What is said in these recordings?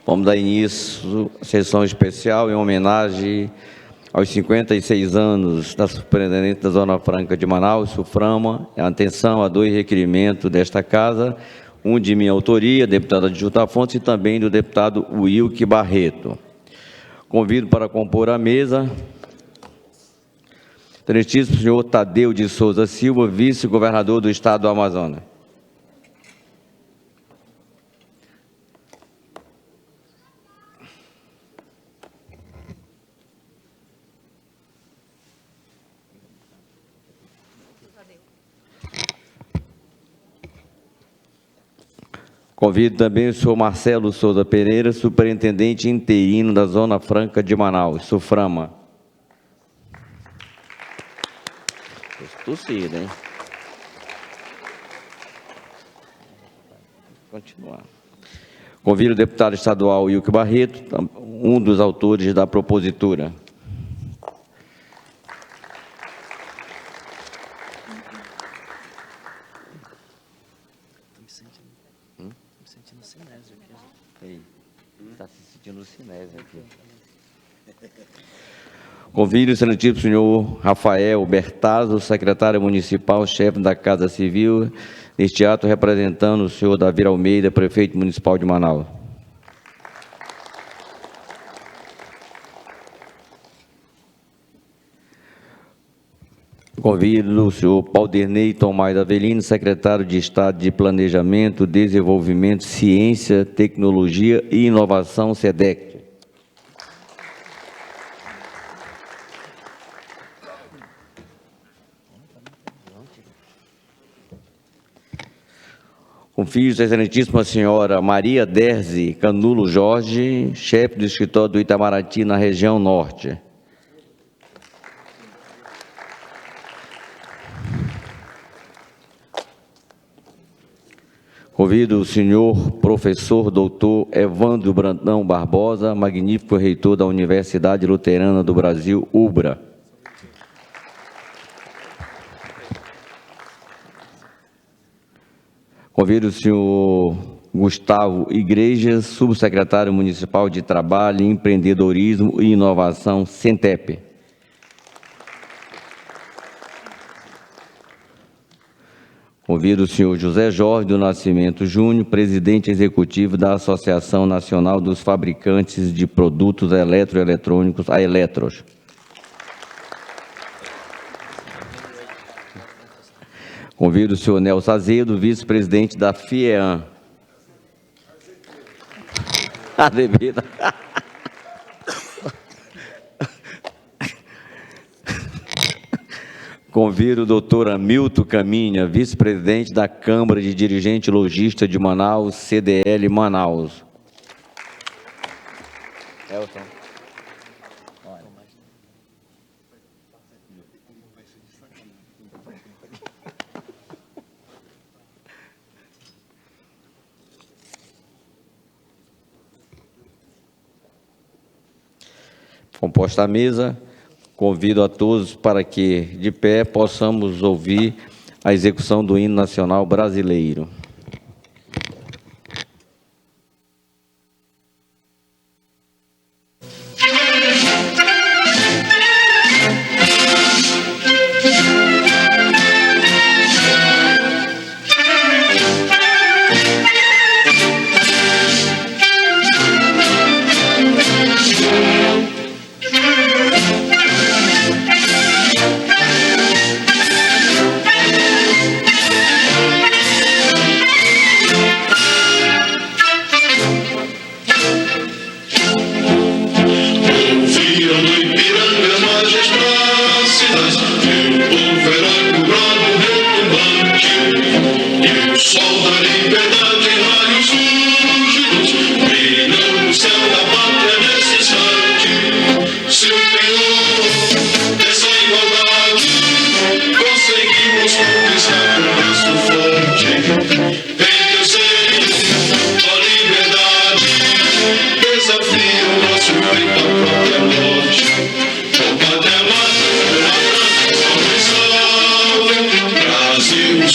Vamos dar início à sessão especial em homenagem aos 56 anos da Superintendente da Zona Franca de Manaus, SUFRAMA. Atenção a dois requerimentos desta Casa, um de minha autoria, deputado adjunto Afonso, e também do deputado Wilke Barreto. Convido para compor a mesa o excelentíssimo senhor Tadeu de Souza Silva, vice-governador do Estado do Amazonas. Convido também o senhor Marcelo Souza Pereira, superintendente interino da Zona Franca de Manaus, SUFRAMA. Tossido, hein? Continuar. Convido o deputado estadual Wilke Barreto, um dos autores da propositura. Está se sentindo cinésio aqui. Convido o excelentíssimo senhor Rafael Bertazzo, secretário municipal, chefe da Casa Civil, neste ato representando o senhor Davi Almeida, prefeito municipal de Manaus. Convido o senhor Paulderney Tomás Avelino, secretário de Estado de Planejamento, Desenvolvimento, Ciência, Tecnologia e Inovação, SEDEC. Convido a excelentíssima senhora Maria Derzi Canulo Jorge, chefe do escritório do Itamaraty na região norte. Convido o senhor professor doutor Evandro Brandão Barbosa, magnífico reitor da Universidade Luterana do Brasil, UBRA. Convido o senhor Gustavo Igrejas, subsecretário municipal de Trabalho, Empreendedorismo e Inovação, SENTEP. Convido o senhor José Jorge do Nascimento Júnior, presidente executivo da Associação Nacional dos Fabricantes de Produtos Eletroeletrônicos, a Eletros. Convido o senhor Nelson Azedo, vice-presidente da FIEAM. A devida. Convido o doutor Hamilton Caminha, vice-presidente da Câmara de Dirigente Logista de Manaus, CDL Manaus. Elton. Composta a mesa, convido a todos para que, de pé, possamos ouvir a execução do hino nacional brasileiro.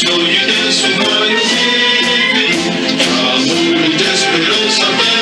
sonho imenso, maio vive, amor de esperança.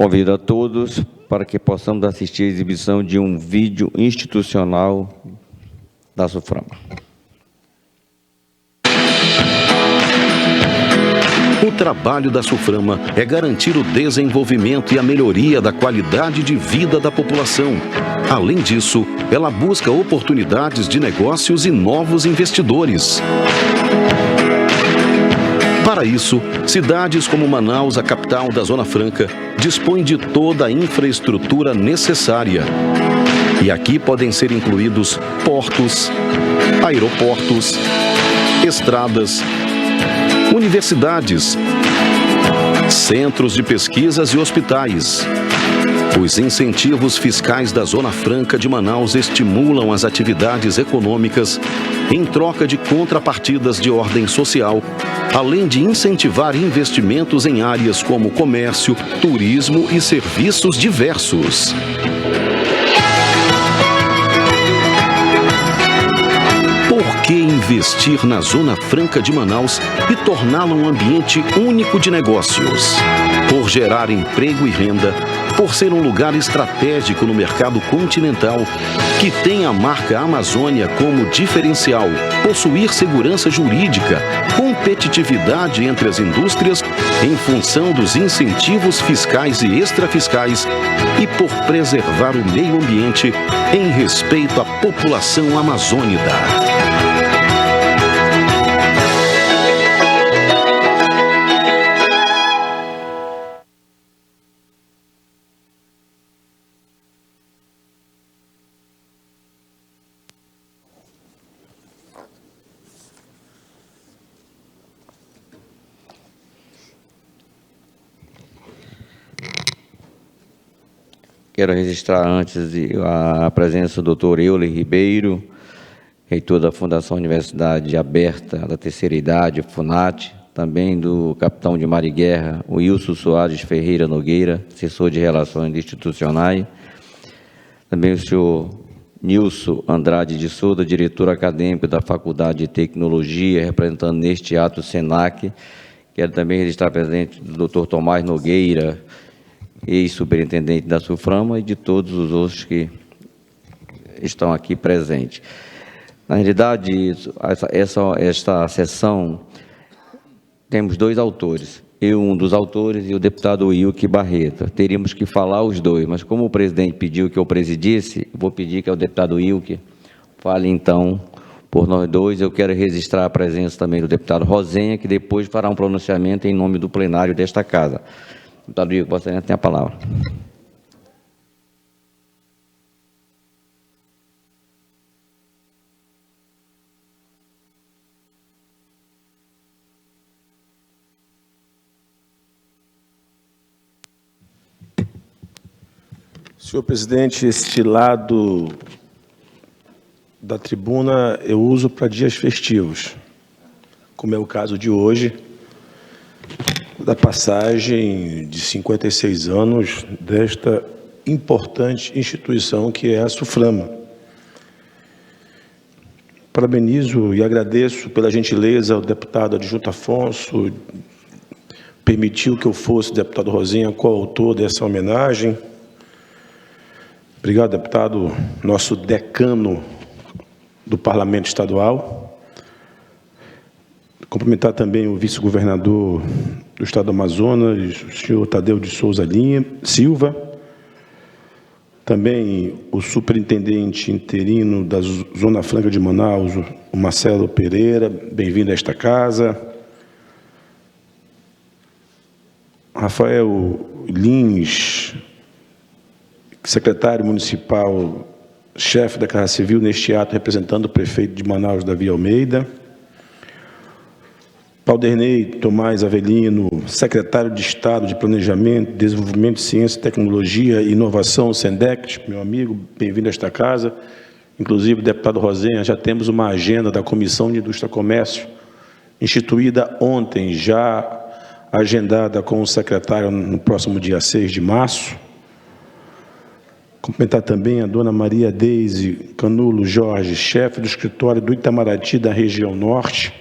Convido a todos para que possamos assistir a exibição de um vídeo institucional da SUFRAMA. O trabalho da SUFRAMA é garantir o desenvolvimento e a melhoria da qualidade de vida da população. Além disso, ela busca oportunidades de negócios e novos investidores. Para isso, cidades como Manaus, a capital da Zona Franca, dispõem de toda a infraestrutura necessária. E aqui podem ser incluídos portos, aeroportos, estradas, universidades, centros de pesquisas e hospitais. Os incentivos fiscais da Zona Franca de Manaus estimulam as atividades econômicas em troca de contrapartidas de ordem social, além de incentivar investimentos em áreas como comércio, turismo e serviços diversos. Por que investir na Zona Franca de Manaus e torná-la um ambiente único de negócios? Por gerar emprego e renda, por ser um lugar estratégico no mercado continental, que tem a marca Amazônia como diferencial, possuir segurança jurídica, competitividade entre as indústrias em função dos incentivos fiscais e extrafiscais e por preservar o meio ambiente em respeito à população amazônida. Quero registrar antes a presença do Dr. Euler Ribeiro, reitor da Fundação Universidade Aberta da Terceira Idade, FUNAT, também do capitão de Mar e Guerra, o Wilson Soares Ferreira Nogueira, assessor de Relações Institucionais, também o senhor Nilson Andrade de Souza, diretor acadêmico da Faculdade de Tecnologia, representando neste ato o SENAC. Quero também registrar a presença do Dr. Tomás Nogueira, ex-superintendente da SUFRAMA, e de todos os outros que estão aqui presentes. Na realidade, esta sessão, temos dois autores. Eu, um dos autores, e o deputado Wilke Barreto. Teríamos que falar os dois, mas como o presidente pediu que eu presidisse, vou pedir que o deputado Wilke fale, então, por nós dois. Eu quero registrar a presença também do deputado Rosenha, que depois fará um pronunciamento em nome do plenário desta casa. Deputado Wilke, você tem a palavra. Senhor presidente, este lado da tribuna eu uso para dias festivos, como é o caso de hoje, da passagem de 56 anos desta importante instituição que é a SUFRAMA. Parabenizo e agradeço pela gentileza ao deputado adjunto Afonso, permitiu que eu fosse, deputado Rosinha, coautor dessa homenagem. Obrigado, deputado, nosso decano do Parlamento Estadual. Cumprimentar também o vice-governador do Estado do Amazonas, o senhor Tadeu de Souza Silva. Também o superintendente interino da Zona Franca de Manaus, o Marcelo Pereira, bem-vindo a esta casa. Rafael Lins, secretário municipal, chefe da Casa Civil, neste ato, representando o prefeito de Manaus, Davi Almeida. Pauderney Tomás Avelino, secretário de Estado de Planejamento, Desenvolvimento, Ciência, Tecnologia e Inovação, SENDEC, meu amigo, bem-vindo a esta casa. Inclusive, deputado Rosenha, já temos uma agenda da Comissão de Indústria e Comércio, instituída ontem, já agendada com o secretário no próximo dia 6 de março. Cumprimentar também a dona Maria Deise Canulo Jorge, chefe do escritório do Itamaraty da região norte.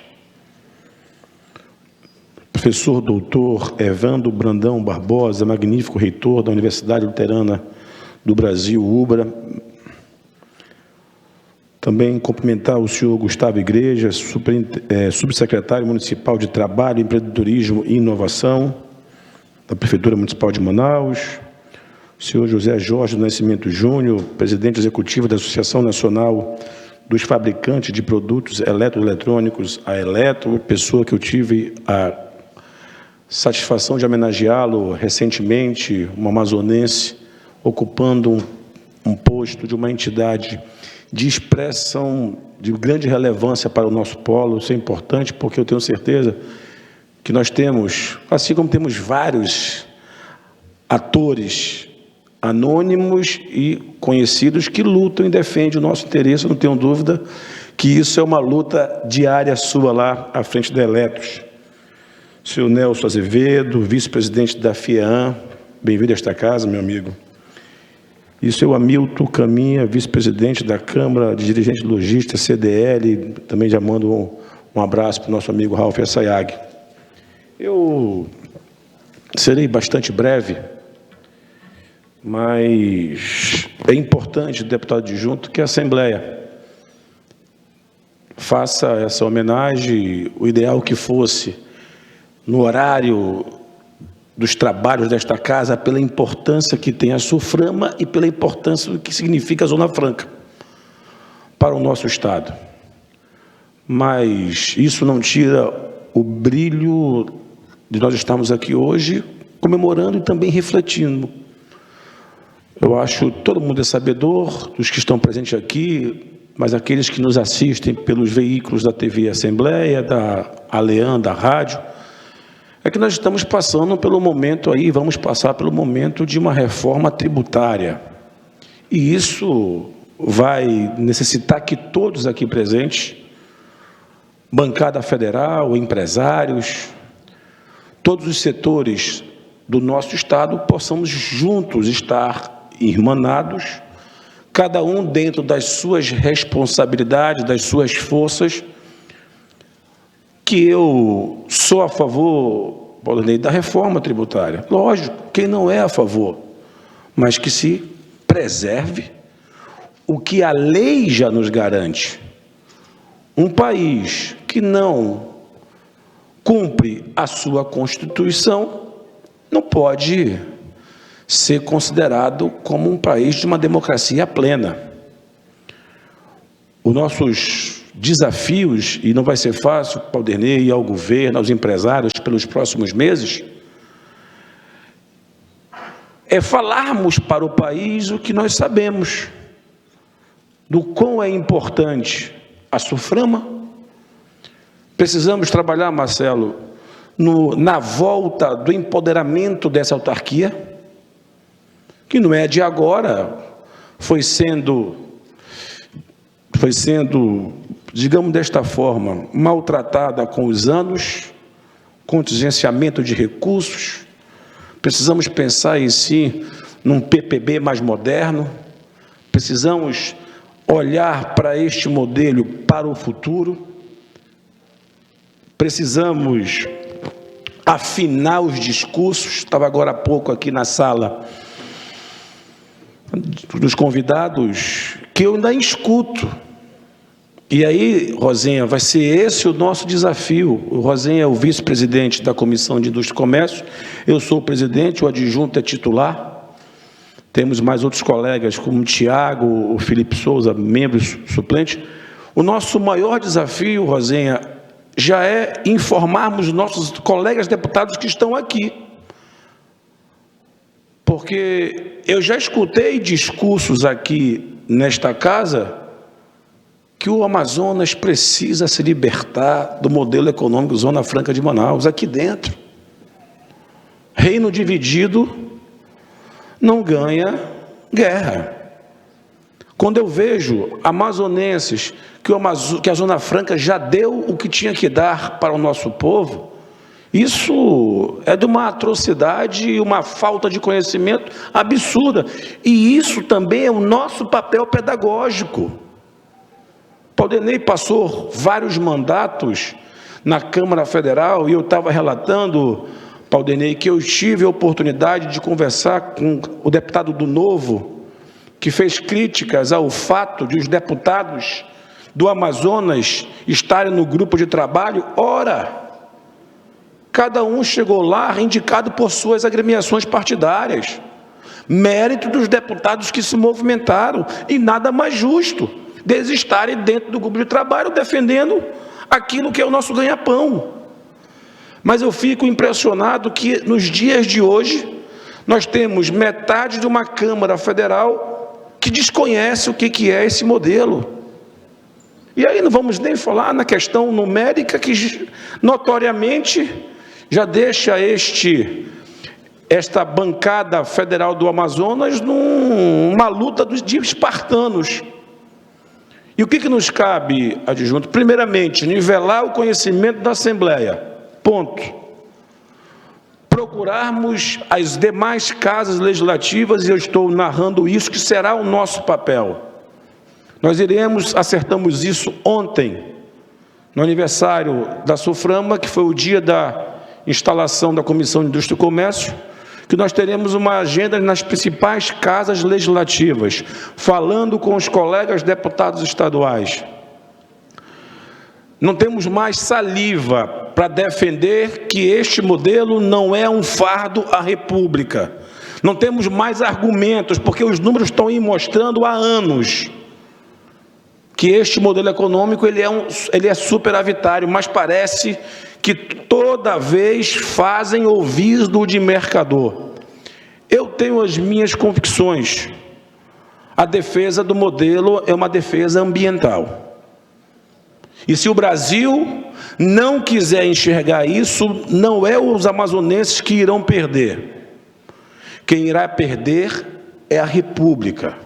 professor doutor Evandro Brandão Barbosa, magnífico reitor da Universidade Luterana do Brasil, UBRA. Também cumprimentar o senhor Gustavo Igreja, subsecretário municipal de Trabalho, Empreendedorismo e Inovação, da Prefeitura Municipal de Manaus, o senhor José Jorge do Nascimento Júnior, presidente executivo da Associação Nacional dos Fabricantes de Produtos Eletroeletrônicos, a Eletro, pessoa que eu tive a satisfação de homenageá-lo recentemente, um amazonense, ocupando um posto de uma entidade de expressão de grande relevância para o nosso polo. Isso é importante porque eu tenho certeza que nós temos, assim como temos vários atores anônimos e conhecidos que lutam e defendem o nosso interesse, eu não tenho dúvida que isso é uma luta diária sua lá à frente da Eletros. Senhor Nelson Azevedo, vice-presidente da FIEAM, bem-vindo a esta casa, meu amigo. E o senhor Hamilton Caminha, vice-presidente da Câmara de Dirigentes de Logística, CDL, também já mando um abraço para o nosso amigo Ralf Assayag. Eu serei bastante breve, mas é importante, deputado adjunto, que a Assembleia faça essa homenagem, o ideal que fosse no horário dos trabalhos desta casa, pela importância que tem a SUFRAMA e pela importância que significa a Zona Franca para o nosso Estado. Mas isso não tira o brilho de nós estarmos aqui hoje comemorando e também refletindo. Eu acho que todo mundo é sabedor, dos que estão presentes aqui, mas aqueles que nos assistem pelos veículos da TV Assembleia, da Alean, da rádio, é que nós estamos passando pelo momento aí, vamos passar pelo momento de uma reforma tributária. E isso vai necessitar que todos aqui presentes, bancada federal, empresários, todos os setores do nosso Estado, possamos juntos estar irmanados, cada um dentro das suas responsabilidades, das suas forças, que eu sou a favor, Paulo, da reforma tributária. Lógico, quem não é a favor, mas que se preserve o que a lei já nos garante. Um país que não cumpre a sua Constituição não pode ser considerado como um país de uma democracia plena. Os nossos desafios, e não vai ser fácil, Paulderney, e ao governo, aos empresários, pelos próximos meses, é falarmos para o país o que nós sabemos, do quão é importante a SUFRAMA. Precisamos trabalhar, Marcelo, na volta do empoderamento dessa autarquia, que não é de agora, foi sendo, digamos desta forma, maltratada com os anos, contingenciamento de recursos. Precisamos pensar em si num PPB mais moderno, precisamos olhar para este modelo para o futuro, precisamos afinar os discursos. Estava agora há pouco aqui na sala dos convidados, que eu ainda escuto. E aí, Rosinha, vai ser esse o nosso desafio. O Rosinha é o vice-presidente da Comissão de Indústria e Comércio, eu sou o presidente, o adjunto é titular. Temos mais outros colegas, como o Tiago, o Felipe Souza, membro suplente. O nosso maior desafio, Rosinha, já é informarmos nossos colegas deputados que estão aqui. Porque eu já escutei discursos aqui nesta casa que o Amazonas precisa se libertar do modelo econômico Zona Franca de Manaus, aqui dentro. Reino dividido não ganha guerra. Quando eu vejo amazonenses que a Zona Franca já deu o que tinha que dar para o nosso povo, isso é de uma atrocidade e uma falta de conhecimento absurda. E isso também é o nosso papel pedagógico. Paulderney passou vários mandatos na Câmara Federal, e eu estava relatando, Paudenei, que eu tive a oportunidade de conversar com o deputado do Novo, que fez críticas ao fato de os deputados do Amazonas estarem no grupo de trabalho. Ora, cada um chegou lá indicado por suas agremiações partidárias. Mérito dos deputados que se movimentaram, e nada mais justo deles estarem dentro do grupo de trabalho defendendo aquilo que é o nosso ganha-pão. Mas eu fico impressionado que nos dias de hoje nós temos metade de uma Câmara Federal que desconhece o que é esse modelo. E aí não vamos nem falar na questão numérica, que notoriamente já deixa esta bancada federal do Amazonas numa luta de espartanos. E o que nos cabe, adjunto? Primeiramente, nivelar o conhecimento da Assembleia. Ponto. Procurarmos as demais casas legislativas, e eu estou narrando isso, que será o nosso papel. Nós acertamos isso ontem, no aniversário da SUFRAMA, que foi o dia da instalação da Comissão de Indústria e Comércio, que nós teremos uma agenda nas principais casas legislativas, falando com os colegas deputados estaduais. Não temos mais saliva para defender que este modelo não é um fardo à República. Não temos mais argumentos, porque os números estão aí mostrando há anos que este modelo econômico ele é superavitário, mas parece que toda vez fazem ouvido de mercador. Eu tenho as minhas convicções. A defesa do modelo é uma defesa ambiental. E se o Brasil não quiser enxergar isso, não é os amazonenses que irão perder. Quem irá perder é a República.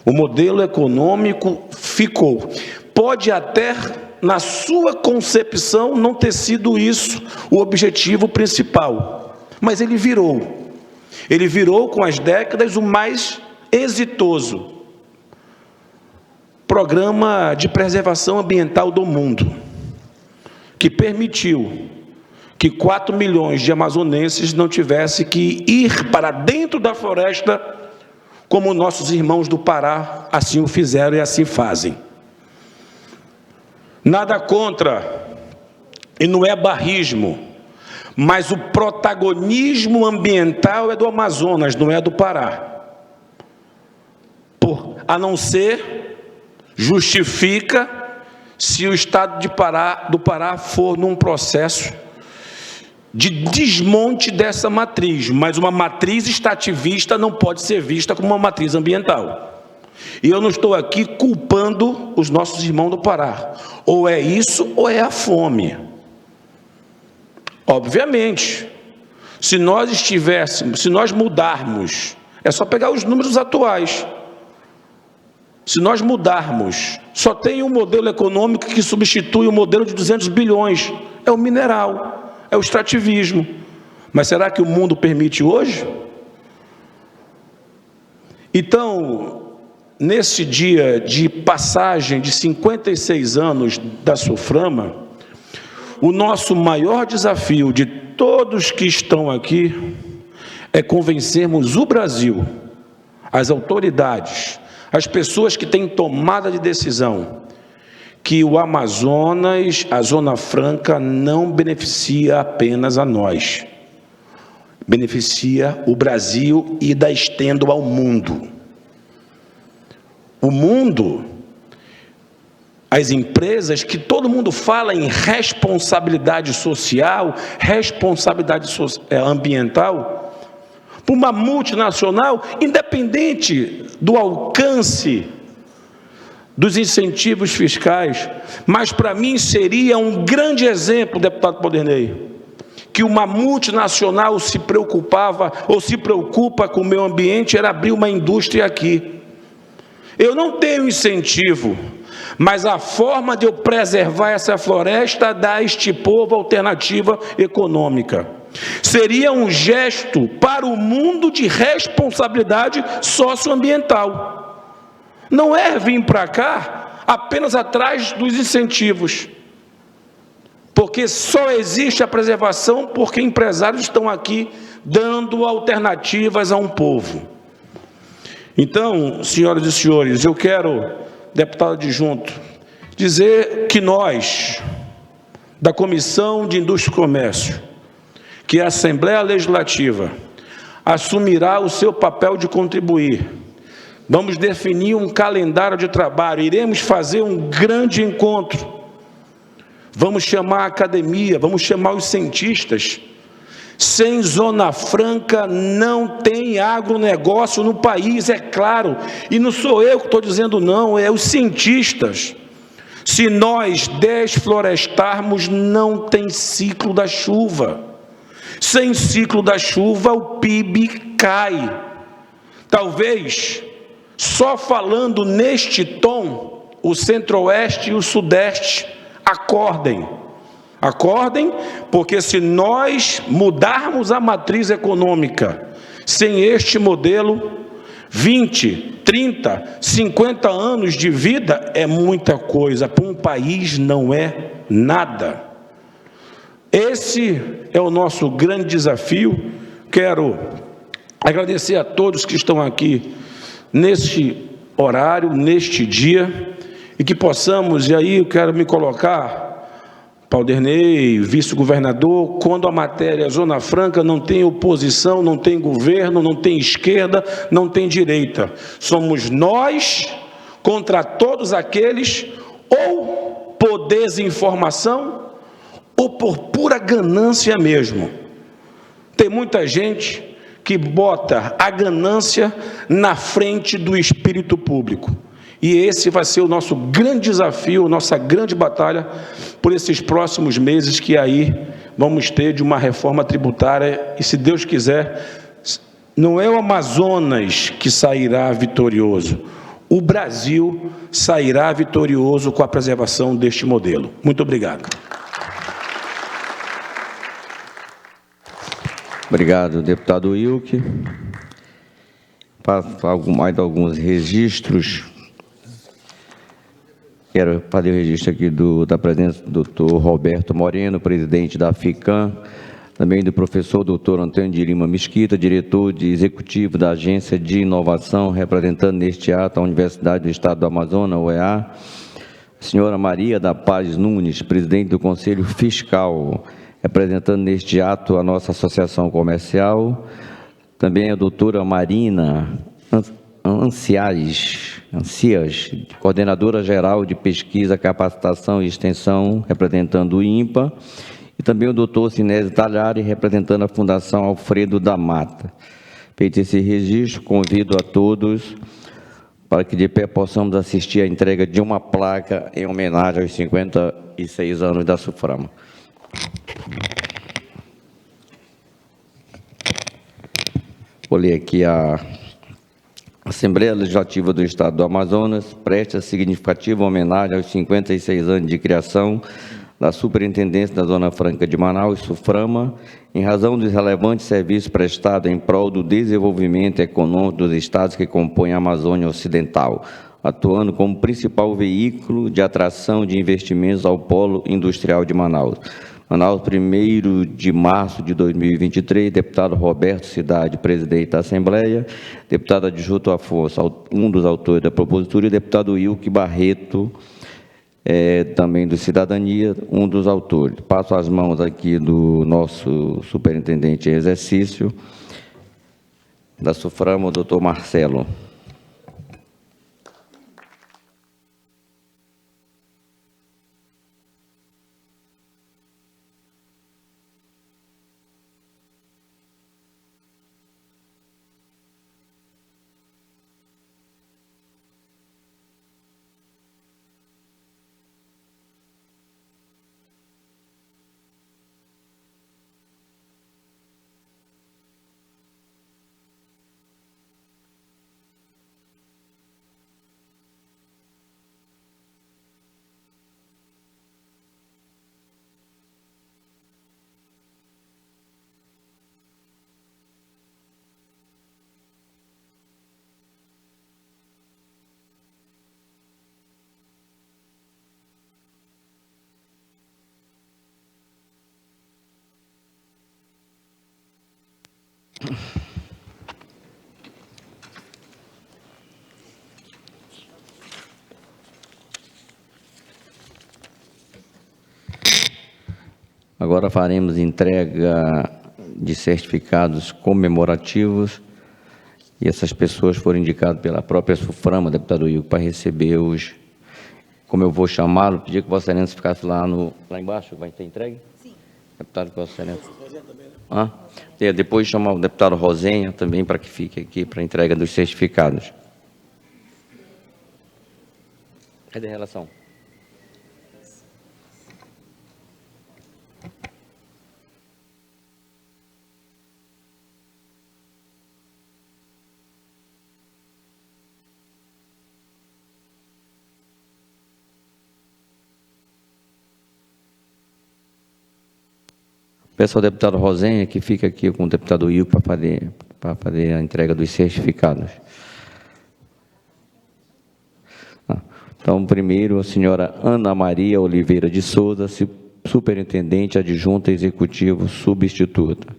O modelo econômico ficou. Pode até, na sua concepção, não ter sido isso o objetivo principal, mas ele virou. Ele virou, com as décadas, o mais exitoso programa de preservação ambiental do mundo, que permitiu que 4 milhões de amazonenses não tivessem que ir para dentro da floresta, como nossos irmãos do Pará assim o fizeram e assim fazem. Nada contra, e não é barrismo, mas o protagonismo ambiental é do Amazonas, não é do Pará. A não ser, justifica, se o estado do Pará for num processo de desmonte dessa matriz, mas uma matriz extrativista não pode ser vista como uma matriz ambiental. E eu não estou aqui culpando os nossos irmãos do Pará. Ou é isso, ou é a fome. Obviamente, se nós mudarmos, é só pegar os números atuais. Se nós mudarmos, só tem um modelo econômico que substitui o modelo de 200 bilhões, é o mineral, é o extrativismo. Mas será que o mundo permite hoje? Então, nesse dia de passagem de 56 anos da SUFRAMA, o nosso maior desafio de todos que estão aqui é convencermos o Brasil, as autoridades, as pessoas que têm tomada de decisão, que o Amazonas, a Zona Franca, não beneficia apenas a nós, beneficia o Brasil e dá estendo ao mundo. O mundo, as empresas, que todo mundo fala em responsabilidade social, responsabilidade ambiental, para uma multinacional, independente do alcance dos incentivos fiscais, mas para mim seria um grande exemplo, deputado Paudenei, que uma multinacional se preocupava ou se preocupa com o meio ambiente, era abrir uma indústria aqui. Eu não tenho incentivo, mas a forma de eu preservar essa floresta dá a este povo alternativa econômica. Seria um gesto para o mundo de responsabilidade socioambiental. Não é vir para cá apenas atrás dos incentivos. Porque só existe a preservação porque empresários estão aqui dando alternativas a um povo. Então, senhoras e senhores, eu quero, deputado adjunto, dizer que nós, da Comissão de Indústria e Comércio, que a Assembleia Legislativa assumirá o seu papel de contribuir. Vamos definir um calendário de trabalho, iremos fazer um grande encontro. Vamos chamar a academia, vamos chamar os cientistas. Sem Zona Franca não tem agronegócio no país, é claro. E não sou eu que estou dizendo não, é os cientistas. Se nós desflorestarmos, não tem ciclo da chuva. Sem ciclo da chuva, o PIB cai. Talvez, só falando neste tom, o Centro-Oeste e o Sudeste acordem. Acordem, porque se nós mudarmos a matriz econômica, sem este modelo, 20, 30, 50 anos de vida é muita coisa. Para um país não é nada. Esse é o nosso grande desafio. Quero agradecer a todos que estão aqui neste horário, neste dia, e que possamos, e aí eu quero me colocar, Paulderney, vice-governador, quando a matéria Zona Franca não tem oposição, não tem governo, não tem esquerda, não tem direita. Somos nós contra todos aqueles, ou por desinformação, ou por pura ganância mesmo. Tem muita gente que bota a ganância na frente do espírito público. E esse vai ser o nosso grande desafio, nossa grande batalha por esses próximos meses que aí vamos ter de uma reforma tributária. E se Deus quiser, não é o Amazonas que sairá vitorioso. O Brasil sairá vitorioso com a preservação deste modelo. Muito obrigado. Obrigado, deputado Wilke. Faço mais alguns registros. Quero fazer o registro aqui da presença do doutor Roberto Moreno, presidente da FICAM, também do professor doutor Antônio de Lima Mesquita, diretor executivo da Agência de Inovação, representando neste ato a Universidade do Estado do Amazonas, UEA, a senhora Maria da Paz Nunes, presidente do Conselho Fiscal, representando neste ato a nossa Associação Comercial, também a doutora Marina Ancias, coordenadora geral de pesquisa, capacitação e extensão, representando o INPA, e também o doutor Sinésio Talhari, representando a Fundação Alfredo da Mata. Feito esse registro, convido a todos para que de pé possamos assistir à entrega de uma placa em homenagem aos 56 anos da SUFRAMA. Vou ler aqui a Assembleia Legislativa do Estado do Amazonas presta significativa homenagem aos 56 anos de criação da Superintendência da Zona Franca de Manaus, SUFRAMA, em razão dos relevantes serviços prestados em prol do desenvolvimento econômico dos estados que compõem a Amazônia Ocidental, atuando como principal veículo de atração de investimentos ao polo industrial de Manaus. Manaus, 1º de março de 2023, deputado Roberto Cidade, presidente da Assembleia, deputado adjunto Afonso, um dos autores da propositura, e deputado Wilke Barreto, também do Cidadania, um dos autores. Passo as mãos aqui do nosso superintendente em exercício, da SUFRAMA, o doutor Marcelo. Agora faremos entrega de certificados comemorativos e essas pessoas foram indicadas pela própria SUFRAMA, deputado Igor, para receber os, como eu vou chamá-lo, pedir que Vossa Excelência ficasse lá embaixo, vai ter entregue? Sim. Deputado Vossa Excelência. Depois chamar o deputado Rosenha também para que fique aqui para a entrega dos certificados. Cadê a relação? Peço ao deputado Rosenha que fique aqui com o deputado Will para fazer a entrega dos certificados. Então, primeiro, a senhora Ana Maria Oliveira de Souza, superintendente adjunta executivo substituta.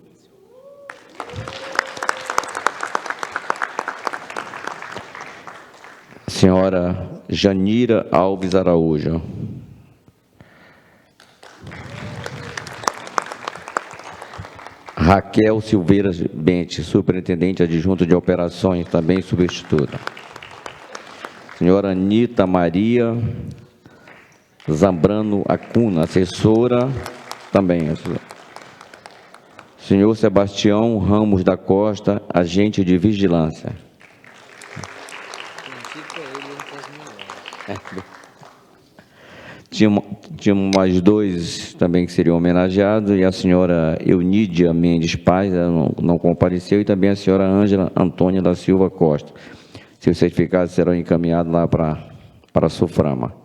A senhora Janira Alves Araújo. Raquel Silveira Bente, superintendente adjunto de operações, também substituta. Senhora Anita Maria Zambrano Acuna, assessora, também. Senhor Sebastião Ramos da Costa, agente de vigilância. Tinha mais dois também que seriam homenageados, e a senhora Eunídia Mendes Paz, ela não compareceu, e também a senhora Ângela Antônia da Silva Costa. Seus certificados serão encaminhados lá para a SUFRAMA.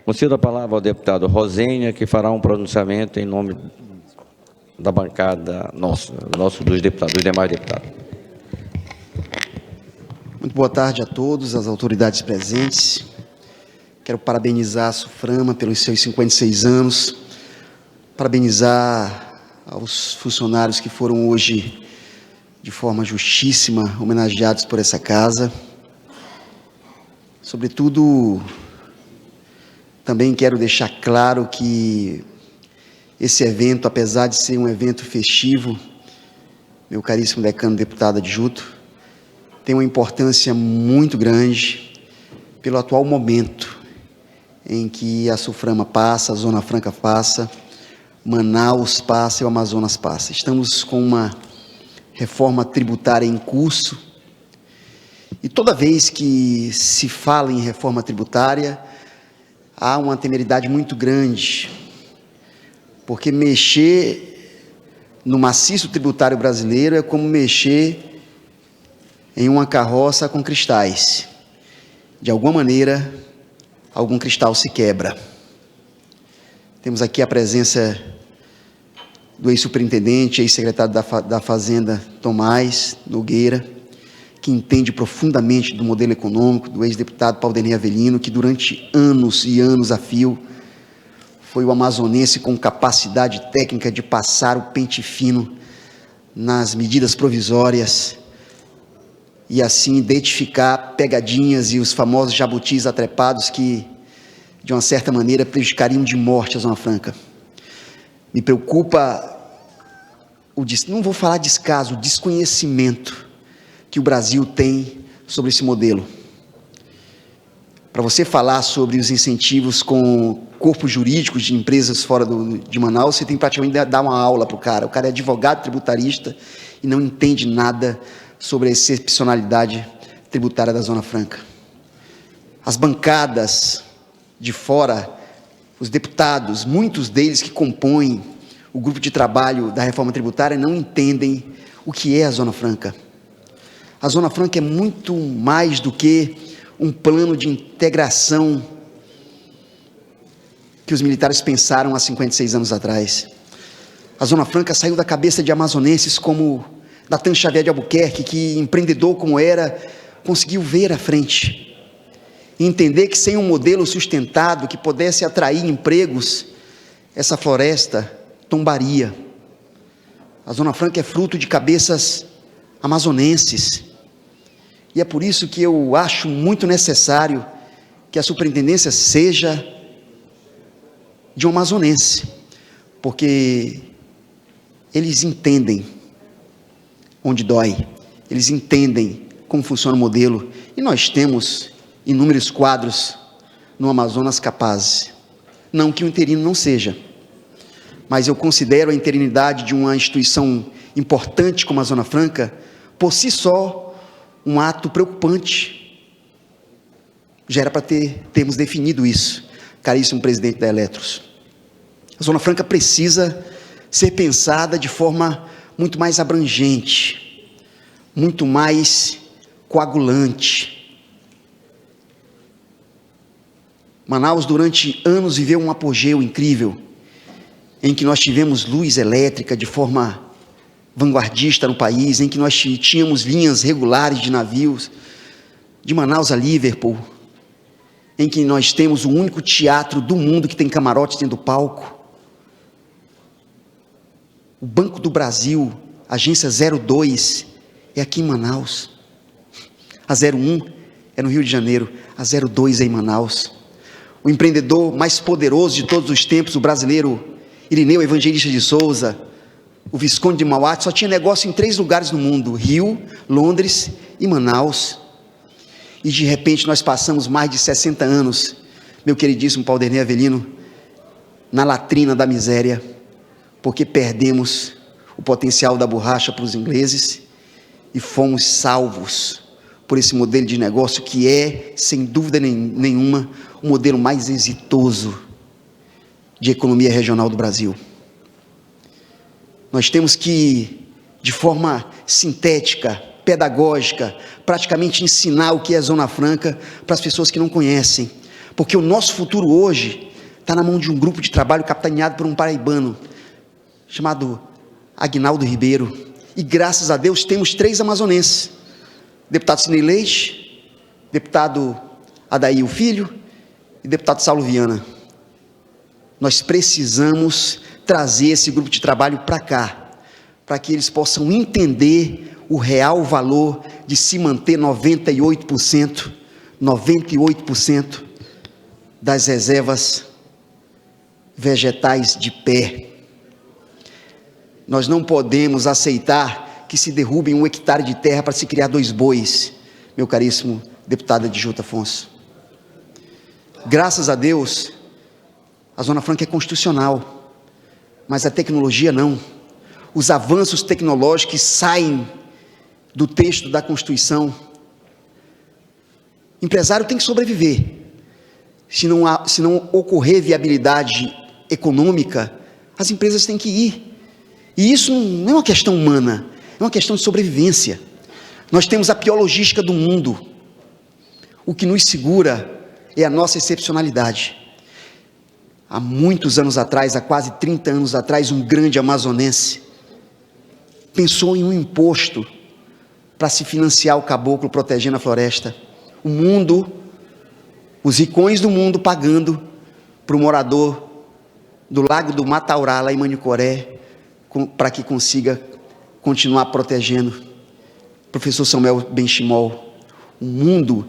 Concedo a palavra ao deputado Rosenha, que fará um pronunciamento em nome... da bancada nossa, dos deputados, dos demais deputados. Muito boa tarde a todos, as autoridades presentes. Quero parabenizar a SUFRAMA pelos seus 56 anos, parabenizar aos funcionários que foram hoje, de forma justíssima, homenageados por essa casa. Sobretudo, também quero deixar claro que esse evento, apesar de ser um evento festivo, meu caríssimo decano deputado adjunto, tem uma importância muito grande pelo atual momento em que a SUFRAMA passa, a Zona Franca passa, Manaus passa e o Amazonas passa. Estamos com uma reforma tributária em curso e toda vez que se fala em reforma tributária, há uma temeridade muito grande, porque mexer no maciço tributário brasileiro é como mexer em uma carroça com cristais. De alguma maneira, algum cristal se quebra. Temos aqui a presença do ex-superintendente, ex-secretário da Fazenda, Tomás Nogueira, que entende profundamente do modelo econômico, do ex-deputado Paulo Avelino, que durante anos e anos a fio foi o amazonense com capacidade técnica de passar o pente fino nas medidas provisórias e assim identificar pegadinhas e os famosos jabutis atrepados que, de uma certa maneira, prejudicariam de morte a Zona Franca. Me preocupa, não vou falar descaso, o desconhecimento que o Brasil tem sobre esse modelo. Para você falar sobre os incentivos com corpos jurídicos de empresas fora de Manaus, você tem praticamente que dar uma aula para o cara. O cara é advogado tributarista e não entende nada sobre a excepcionalidade tributária da Zona Franca. As bancadas de fora, os deputados, muitos deles que compõem o grupo de trabalho da reforma tributária, não entendem o que é a Zona Franca. A Zona Franca é muito mais do que um plano de integração que os militares pensaram há 56 anos atrás. A Zona Franca saiu da cabeça de amazonenses como Natan Xavier de Albuquerque, que, empreendedor como era, conseguiu ver à frente e entender que sem um modelo sustentado que pudesse atrair empregos, essa floresta tombaria. A Zona Franca é fruto de cabeças amazonenses. E é por isso que eu acho muito necessário que a superintendência seja de um amazonense, porque eles entendem onde dói, eles entendem como funciona o modelo, e nós temos inúmeros quadros no Amazonas capazes. Não que o interino não seja, mas eu considero a interinidade de uma instituição importante como a Zona Franca, por si só, um ato preocupante. Já era para termos definido isso, caríssimo presidente da Eletros. A Zona Franca precisa ser pensada de forma muito mais abrangente, muito mais coagulante. Manaus, durante anos, viveu um apogeu incrível, em que nós tivemos luz elétrica de forma vanguardista no país, em que nós tínhamos linhas regulares de navios, de Manaus a Liverpool, em que nós temos o único teatro do mundo que tem camarote dentro do palco. O Banco do Brasil, agência 02, é aqui em Manaus. A 01 é no Rio de Janeiro, a 02 é em Manaus. O empreendedor mais poderoso de todos os tempos, o brasileiro Irineu Evangelista de Souza, o Visconde de Mauá, só tinha negócio em 3 lugares no mundo: Rio, Londres e Manaus. E de repente nós passamos mais de 60 anos, meu queridíssimo Paulo Avelino, na latrina da miséria, porque perdemos o potencial da borracha para os ingleses e fomos salvos por esse modelo de negócio que é, sem dúvida nenhuma, o modelo mais exitoso de economia regional do Brasil. Nós temos que, de forma sintética, pedagógica, praticamente ensinar o que é Zona Franca para as pessoas que não conhecem, porque o nosso futuro hoje está na mão de um grupo de trabalho capitaneado por um paraibano, chamado Aguinaldo Ribeiro. E graças a Deus temos 3 amazonenses: deputado Sinei Leite, deputado Adair Filho e deputado Saulo Viana. Nós precisamos trazer esse grupo de trabalho para cá, para que eles possam entender o real valor de se manter 98% das reservas vegetais de pé. Nós não podemos aceitar que se derrubem 1 hectare de terra para se criar 2 bois, meu caríssimo deputado Adjuto Afonso. Graças a Deus, a Zona Franca é constitucional, mas a tecnologia não. Os avanços tecnológicos saem do texto da Constituição. Empresário tem que sobreviver. Se não ocorrer viabilidade econômica, as empresas têm que ir. E isso não é uma questão humana, é uma questão de sobrevivência. Nós temos a pior logística do mundo. O que nos segura é a nossa excepcionalidade. Há muitos anos atrás, há quase 30 anos atrás, um grande amazonense pensou em um imposto para se financiar o caboclo protegendo a floresta. O mundo, os ricões do mundo pagando para o morador do Lago do Mataurá, lá em Manicoré, para que consiga continuar protegendo. Professor Samuel Benchimol, o mundo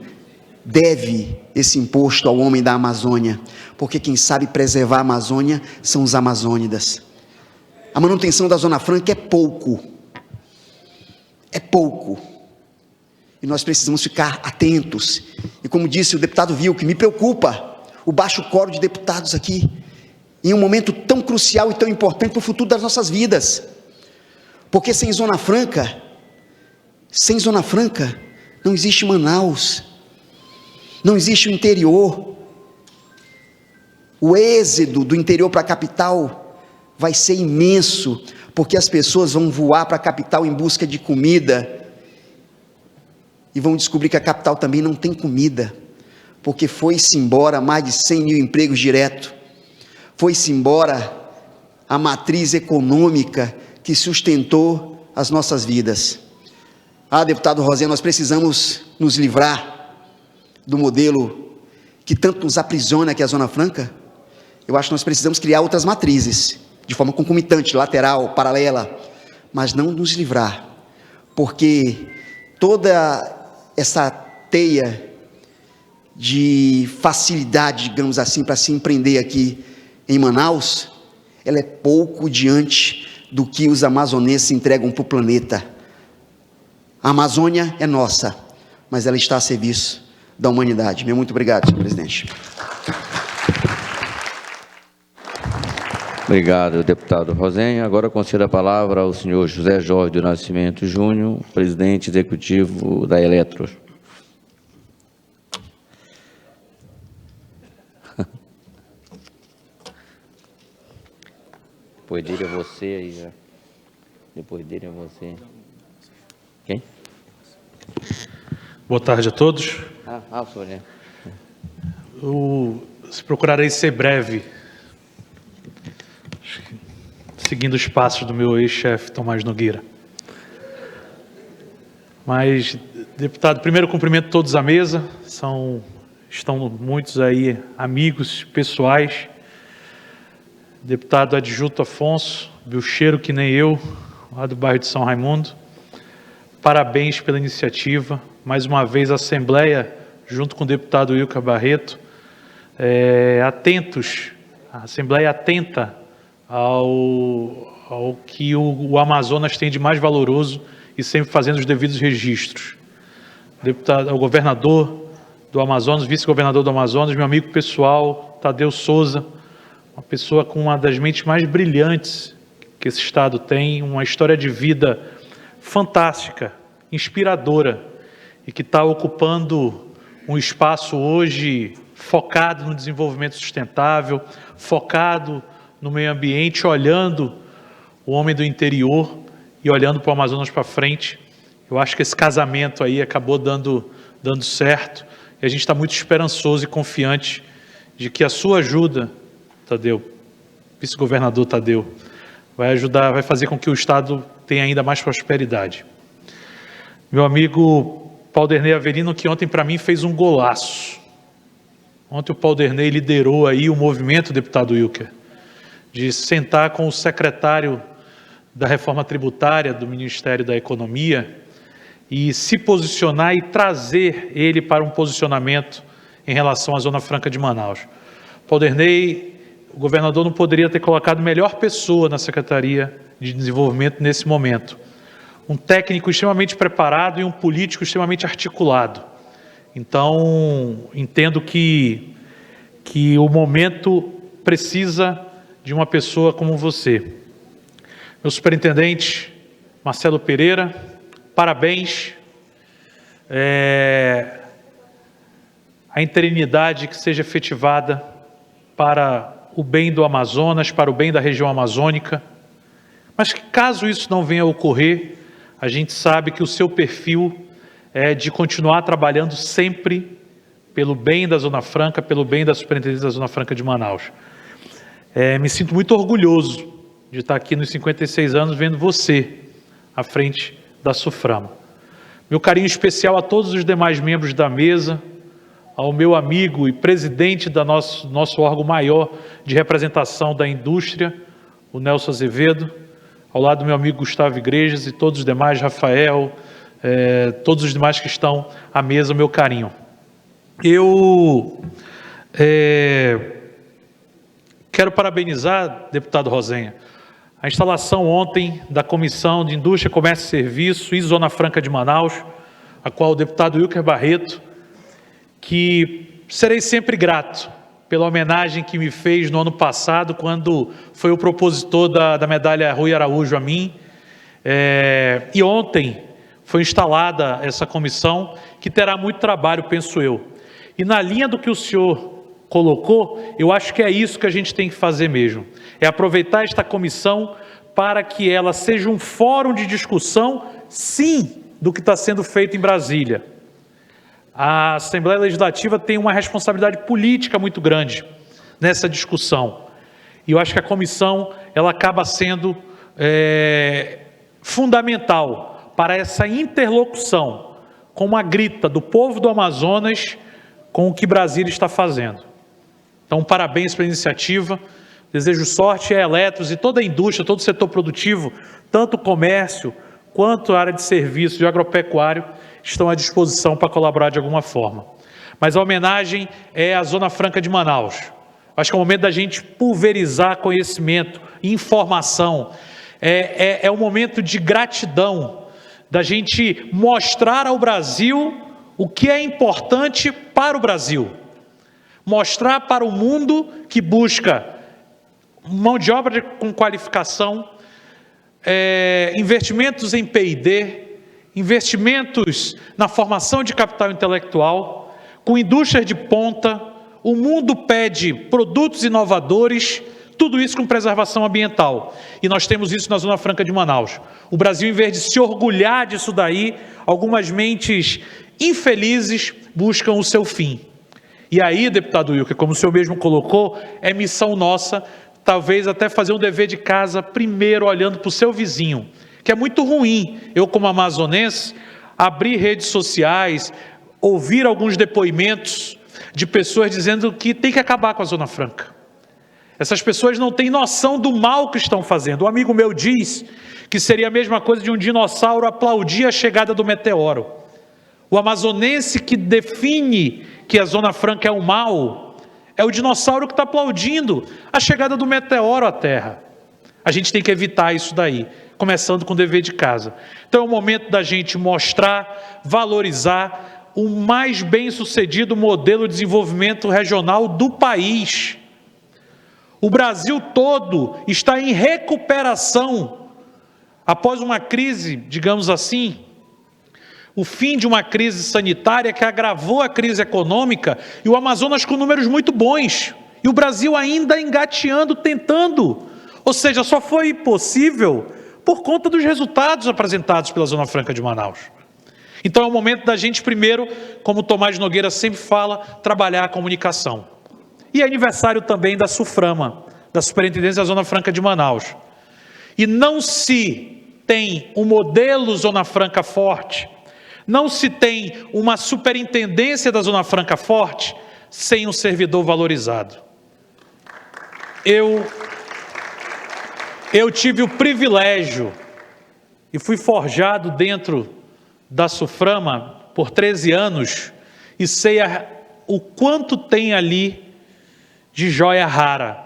deve esse imposto ao homem da Amazônia, porque quem sabe preservar a Amazônia são os amazônidas. A manutenção da Zona Franca é pouco, e nós precisamos ficar atentos. E como disse o deputado Vilk, me preocupa o baixo quórum de deputados aqui, em um momento tão crucial e tão importante para o futuro das nossas vidas, porque sem Zona Franca não existe Manaus, não existe o interior. O êxodo do interior para a capital vai ser imenso, porque as pessoas vão voar para a capital em busca de comida, e vão descobrir que a capital também não tem comida, porque foi-se embora mais de 100 mil empregos diretos, foi-se embora a matriz econômica que sustentou as nossas vidas. Deputado Rosé, nós precisamos nos livrar do modelo que tanto nos aprisiona, que é a Zona Franca. Eu acho que nós precisamos criar outras matrizes, de forma concomitante, lateral, paralela, mas não nos livrar, porque toda essa teia de facilidade, digamos assim, para se empreender aqui em Manaus, ela é pouco diante do que os amazonenses entregam para o planeta. A Amazônia é nossa, mas ela está a serviço da humanidade. Muito obrigado, senhor presidente. Obrigado, deputado Rosenha. Agora concedo a palavra ao senhor José Jorge do Nascimento Júnior, presidente executivo da Eletro. Depois dele é você aí já. Depois dele é você. Quem? Boa tarde a todos. O senhor, né? Se procurarei ser breve, seguindo os passos do meu ex-chefe Tomás Nogueira. Mas, deputado, primeiro cumprimento todos à mesa, estão muitos aí amigos pessoais. Deputado Adjuto Afonso, bilcheiro que nem eu, lá do bairro de São Raimundo. Parabéns pela iniciativa. Mais uma vez a Assembleia, junto com o deputado Wilker Barreto, a Assembleia atenta ao que o Amazonas tem de mais valoroso e sempre fazendo os devidos registros. O governador do Amazonas, vice-governador do Amazonas, meu amigo pessoal, Tadeu Souza, uma pessoa com uma das mentes mais brilhantes que esse estado tem, uma história de vida fantástica, inspiradora, e que está ocupando um espaço hoje focado no desenvolvimento sustentável, focado no meio ambiente, olhando o homem do interior e olhando para o Amazonas para frente. Eu acho que esse casamento aí acabou dando certo, e a gente está muito esperançoso e confiante de que a sua ajuda, Tadeu, vice-governador Tadeu, vai ajudar, vai fazer com que o Estado tenha ainda mais prosperidade. Meu amigo Paulderney Avelino, que ontem para mim fez um golaço. Ontem o Paulderney liderou aí o movimento, deputado Wilker, de sentar com o secretário da reforma tributária do Ministério da Economia e se posicionar e trazer ele para um posicionamento em relação à Zona Franca de Manaus. Paulderney, o governador não poderia ter colocado melhor pessoa na Secretaria de Desenvolvimento nesse momento. Um técnico extremamente preparado e um político extremamente articulado. Então, entendo que o momento precisa de uma pessoa como você. Meu superintendente, Marcelo Pereira, parabéns. A interinidade que seja efetivada para o bem do Amazonas, para o bem da região amazônica. Mas que caso isso não venha a ocorrer, a gente sabe que o seu perfil é de continuar trabalhando sempre pelo bem da Zona Franca, pelo bem da Superintendência da Zona Franca de Manaus. Me sinto muito orgulhoso de estar aqui nos 56 anos vendo você à frente da SUFRAMA. Meu carinho especial a todos os demais membros da mesa, ao meu amigo e presidente do nosso órgão maior de representação da indústria, o Nelson Azevedo, ao lado do meu amigo Gustavo Igrejas e todos os demais, Rafael, todos os demais que estão à mesa, meu carinho. Eu quero parabenizar, deputado Rosenha, a instalação ontem da Comissão de Indústria, Comércio e Serviço e Zona Franca de Manaus, a qual o deputado Wilker Barreto, que serei sempre grato pela homenagem que me fez no ano passado, quando foi o propositor da medalha Rui Araújo a mim. E ontem foi instalada essa comissão, que terá muito trabalho, penso eu. E na linha do que o senhor colocou, eu acho que é isso que a gente tem que fazer mesmo. É aproveitar esta comissão para que ela seja um fórum de discussão, sim, do que está sendo feito em Brasília. A Assembleia Legislativa tem uma responsabilidade política muito grande nessa discussão. E eu acho que a comissão ela acaba sendo fundamental para essa interlocução com uma grita do povo do Amazonas com o que Brasília está fazendo. Então, parabéns pela iniciativa. Desejo sorte a Eletros e toda a indústria, todo o setor produtivo, tanto o comércio quanto a área de serviços e agropecuário, estão à disposição para colaborar de alguma forma. Mas a homenagem é à Zona Franca de Manaus. Acho que é o momento da gente pulverizar conhecimento, informação. É um momento de gratidão, da gente mostrar ao Brasil o que é importante para o Brasil. Mostrar para o mundo que busca mão de obra com qualificação, investimentos em P&D, investimentos na formação de capital intelectual, com indústrias de ponta. O mundo pede produtos inovadores, tudo isso com preservação ambiental. E nós temos isso na Zona Franca de Manaus. O Brasil, em vez de se orgulhar disso daí, algumas mentes infelizes buscam o seu fim. E aí, deputado Wilker, como o senhor mesmo colocou, é missão nossa, talvez até fazer um dever de casa, primeiro olhando para o seu vizinho, que é muito ruim, eu como amazonense, abrir redes sociais, ouvir alguns depoimentos de pessoas dizendo que tem que acabar com a Zona Franca. Essas pessoas não têm noção do mal que estão fazendo. Um amigo meu diz que seria a mesma coisa de um dinossauro aplaudir a chegada do meteoro. O amazonense que define que a Zona Franca é o mal, é o dinossauro que está aplaudindo a chegada do meteoro à Terra. A gente tem que evitar isso daí, começando com o dever de casa. Então é o momento da gente mostrar, valorizar o mais bem-sucedido modelo de desenvolvimento regional do país. O Brasil todo está em recuperação após uma crise, digamos assim, o fim de uma crise sanitária que agravou a crise econômica, e o Amazonas com números muito bons, e o Brasil ainda engateando, tentando. Ou seja, só foi possível por conta dos resultados apresentados pela Zona Franca de Manaus. Então é o momento da gente primeiro, como o Tomás Nogueira sempre fala, trabalhar a comunicação. E é aniversário também da SUFRAMA, da Superintendência da Zona Franca de Manaus. E não se tem um modelo Zona Franca forte, não se tem uma superintendência da Zona Franca forte sem um servidor valorizado. Eu tive o privilégio e fui forjado dentro da Suframa por 13 anos e sei o quanto tem ali de joia rara,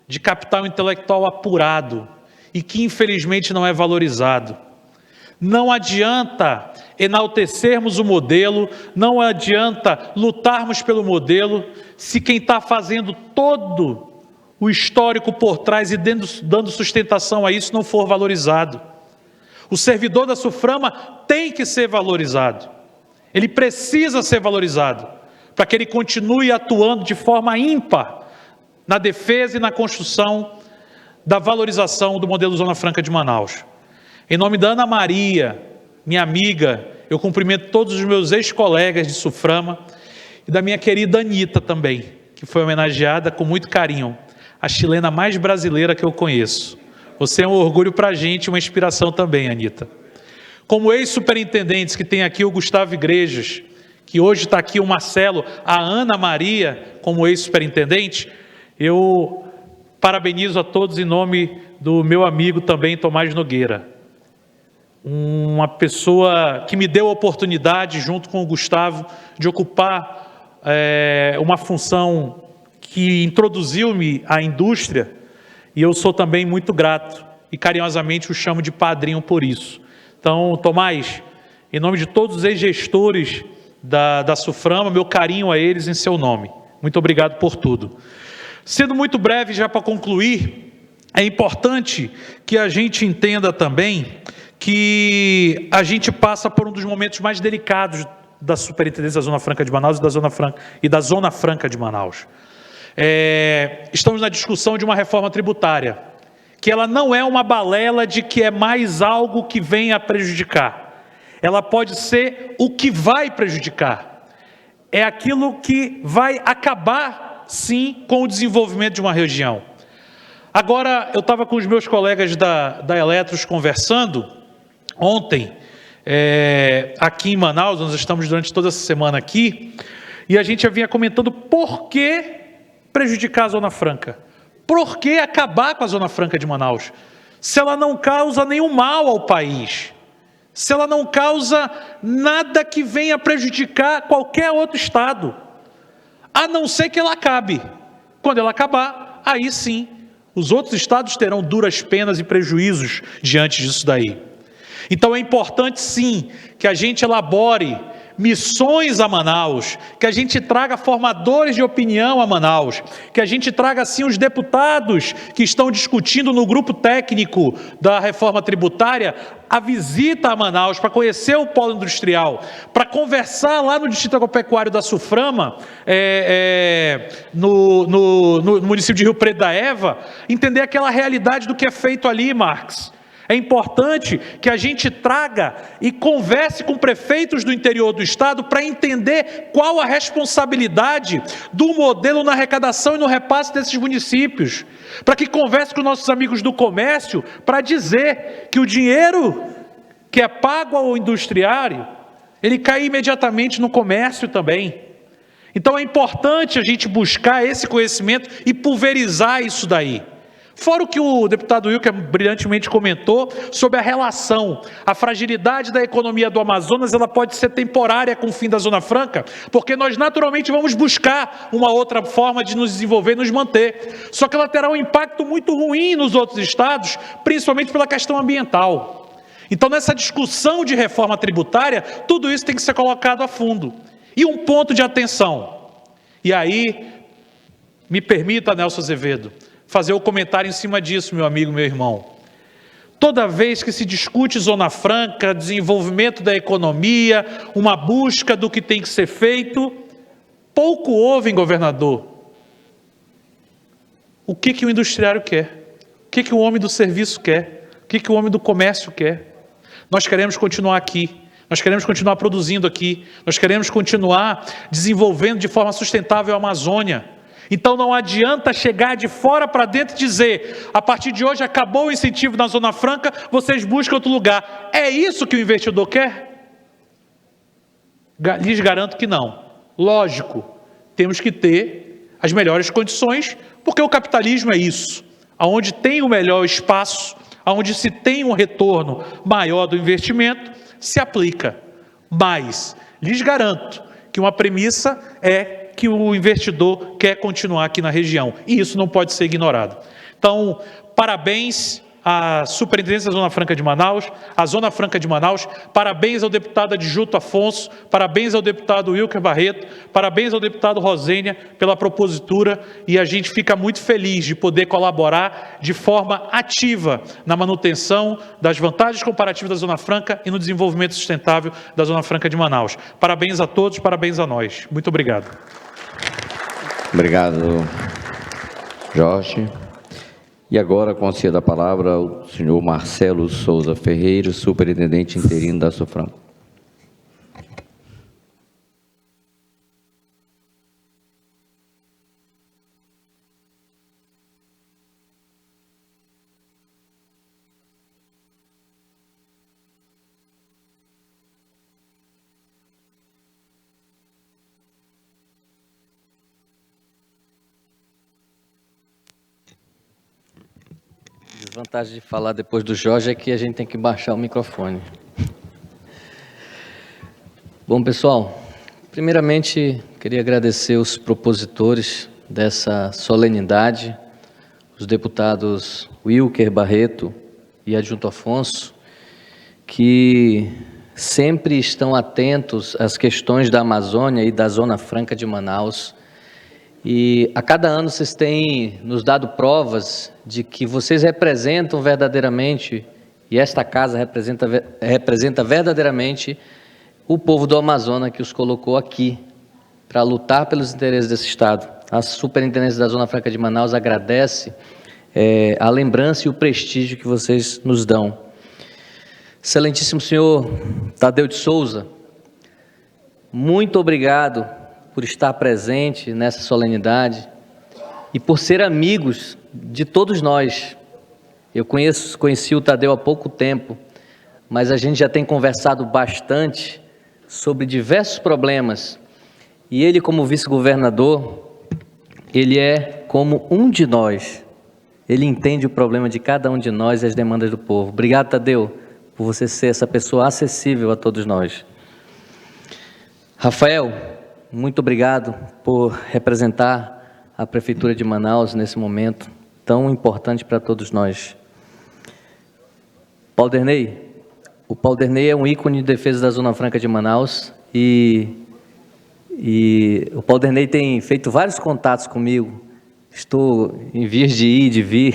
de capital intelectual apurado e que infelizmente não é valorizado. Não adianta enaltecermos o modelo, não adianta lutarmos pelo modelo, se quem está fazendo todo o histórico por trás e dando sustentação a isso não for valorizado. O servidor da Suframa tem que ser valorizado. Ele precisa ser valorizado para que ele continue atuando de forma ímpar na defesa e na construção da valorização do modelo Zona Franca de Manaus. Em nome da Ana Maria, minha amiga, eu cumprimento todos os meus ex-colegas de Suframa e da minha querida Anita também, que foi homenageada com muito carinho, a chilena mais brasileira que eu conheço. Você é um orgulho para a gente, uma inspiração também, Anita. Como ex-superintendentes que tem aqui o Gustavo Igrejas, que hoje está aqui o Marcelo, a Ana Maria como ex-superintendente, eu parabenizo a todos em nome do meu amigo também, Tomás Nogueira. Uma pessoa que me deu a oportunidade, junto com o Gustavo, de ocupar uma função que introduziu-me à indústria, e eu sou também muito grato e carinhosamente o chamo de padrinho por isso. Então, Tomás, em nome de todos os ex-gestores da Suframa, meu carinho a eles em seu nome. Muito obrigado por tudo. Sendo muito breve, já para concluir, é importante que a gente entenda também que a gente passa por um dos momentos mais delicados da Superintendência da Zona Franca de Manaus e da Zona Franca de Manaus. Estamos na discussão de uma reforma tributária, que ela não é uma balela de que é mais algo que venha a prejudicar. Ela pode ser o que vai prejudicar. É aquilo que vai acabar, sim, com o desenvolvimento de uma região. Agora, eu estava com os meus colegas da Eletros conversando ontem, aqui em Manaus, nós estamos durante toda essa semana aqui, e a gente já vinha comentando por que prejudicar a Zona Franca. Por que acabar com a Zona Franca de Manaus? Se ela não causa nenhum mal ao país, se ela não causa nada que venha prejudicar qualquer outro estado, a não ser que ela acabe. Quando ela acabar, aí sim, os outros estados terão duras penas e prejuízos diante disso daí. Então é importante sim que a gente elabore missões a Manaus, que a gente traga formadores de opinião a Manaus, que a gente traga sim os deputados que estão discutindo no grupo técnico da reforma tributária a visita a Manaus para conhecer o polo industrial, para conversar lá no Distrito Agropecuário da Suframa, no município de Rio Preto da Eva, entender aquela realidade do que é feito ali, Marx. É importante que a gente traga e converse com prefeitos do interior do estado para entender qual a responsabilidade do modelo na arrecadação e no repasse desses municípios. Para que converse com nossos amigos do comércio para dizer que o dinheiro que é pago ao industriário, ele cai imediatamente no comércio também. Então é importante a gente buscar esse conhecimento e pulverizar isso daí. Fora o que o deputado Wilker brilhantemente comentou sobre a relação, a fragilidade da economia do Amazonas, ela pode ser temporária com o fim da Zona Franca, porque nós naturalmente vamos buscar uma outra forma de nos desenvolver e nos manter. Só que ela terá um impacto muito ruim nos outros estados, principalmente pela questão ambiental. Então, nessa discussão de reforma tributária, tudo isso tem que ser colocado a fundo. E um ponto de atenção, e aí, me permita, Nelson Azevedo, fazer o comentário em cima disso, meu amigo, meu irmão. Toda vez que se discute Zona Franca, desenvolvimento da economia, uma busca do que tem que ser feito, pouco ouvem, governador, o que o industriário quer, o que o homem do serviço quer, o que o homem do comércio quer. Nós queremos continuar aqui, nós queremos continuar produzindo aqui, nós queremos continuar desenvolvendo de forma sustentável a Amazônia. Então não adianta chegar de fora para dentro e dizer, a partir de hoje acabou o incentivo na Zona Franca, vocês buscam outro lugar. É isso que o investidor quer? Lhes garanto que não. Lógico, temos que ter as melhores condições, porque o capitalismo é isso. Onde tem o melhor espaço, onde se tem um retorno maior do investimento, se aplica. Mas lhes garanto que uma premissa é que o investidor quer continuar aqui na região, e isso não pode ser ignorado. Então, parabéns à Superintendência da Zona Franca de Manaus, à Zona Franca de Manaus, parabéns ao deputado Adjuto Afonso, parabéns ao deputado Wilker Barreto, parabéns ao deputado Rosênia pela propositura, e a gente fica muito feliz de poder colaborar de forma ativa na manutenção das vantagens comparativas da Zona Franca e no desenvolvimento sustentável da Zona Franca de Manaus. Parabéns a todos, parabéns a nós. Muito obrigado. Obrigado, Jorge. E agora concedo a palavra ao senhor Marcelo Souza Ferreira, superintendente interino da SUFRAMA. A desvantagem de falar depois do Jorge é que a gente tem que baixar o microfone. Bom, pessoal, primeiramente queria agradecer os propositores dessa solenidade, os deputados Wilker Barreto e Adjuto Afonso, que sempre estão atentos às questões da Amazônia e da Zona Franca de Manaus. E a cada ano vocês têm nos dado provas de que vocês representam verdadeiramente, e esta casa representa verdadeiramente o povo do Amazonas que os colocou aqui para lutar pelos interesses desse Estado. A Superintendência da Zona Franca de Manaus agradece a lembrança e o prestígio que vocês nos dão. Excelentíssimo senhor Tadeu de Souza, muito obrigado por estar presente nessa solenidade e por ser amigos de todos nós. Eu conheci o Tadeu há pouco tempo, mas a gente já tem conversado bastante sobre diversos problemas. E ele, como vice-governador, ele é como um de nós. Ele entende o problema de cada um de nós e as demandas do povo. Obrigado, Tadeu, por você ser essa pessoa acessível a todos nós. Rafael, muito obrigado por representar a Prefeitura de Manaus nesse momento tão importante para todos nós. Paulderney, o Paulderney é um ícone de defesa da Zona Franca de Manaus e o Paulderney tem feito vários contatos comigo. Estou em vias de ir, de vir.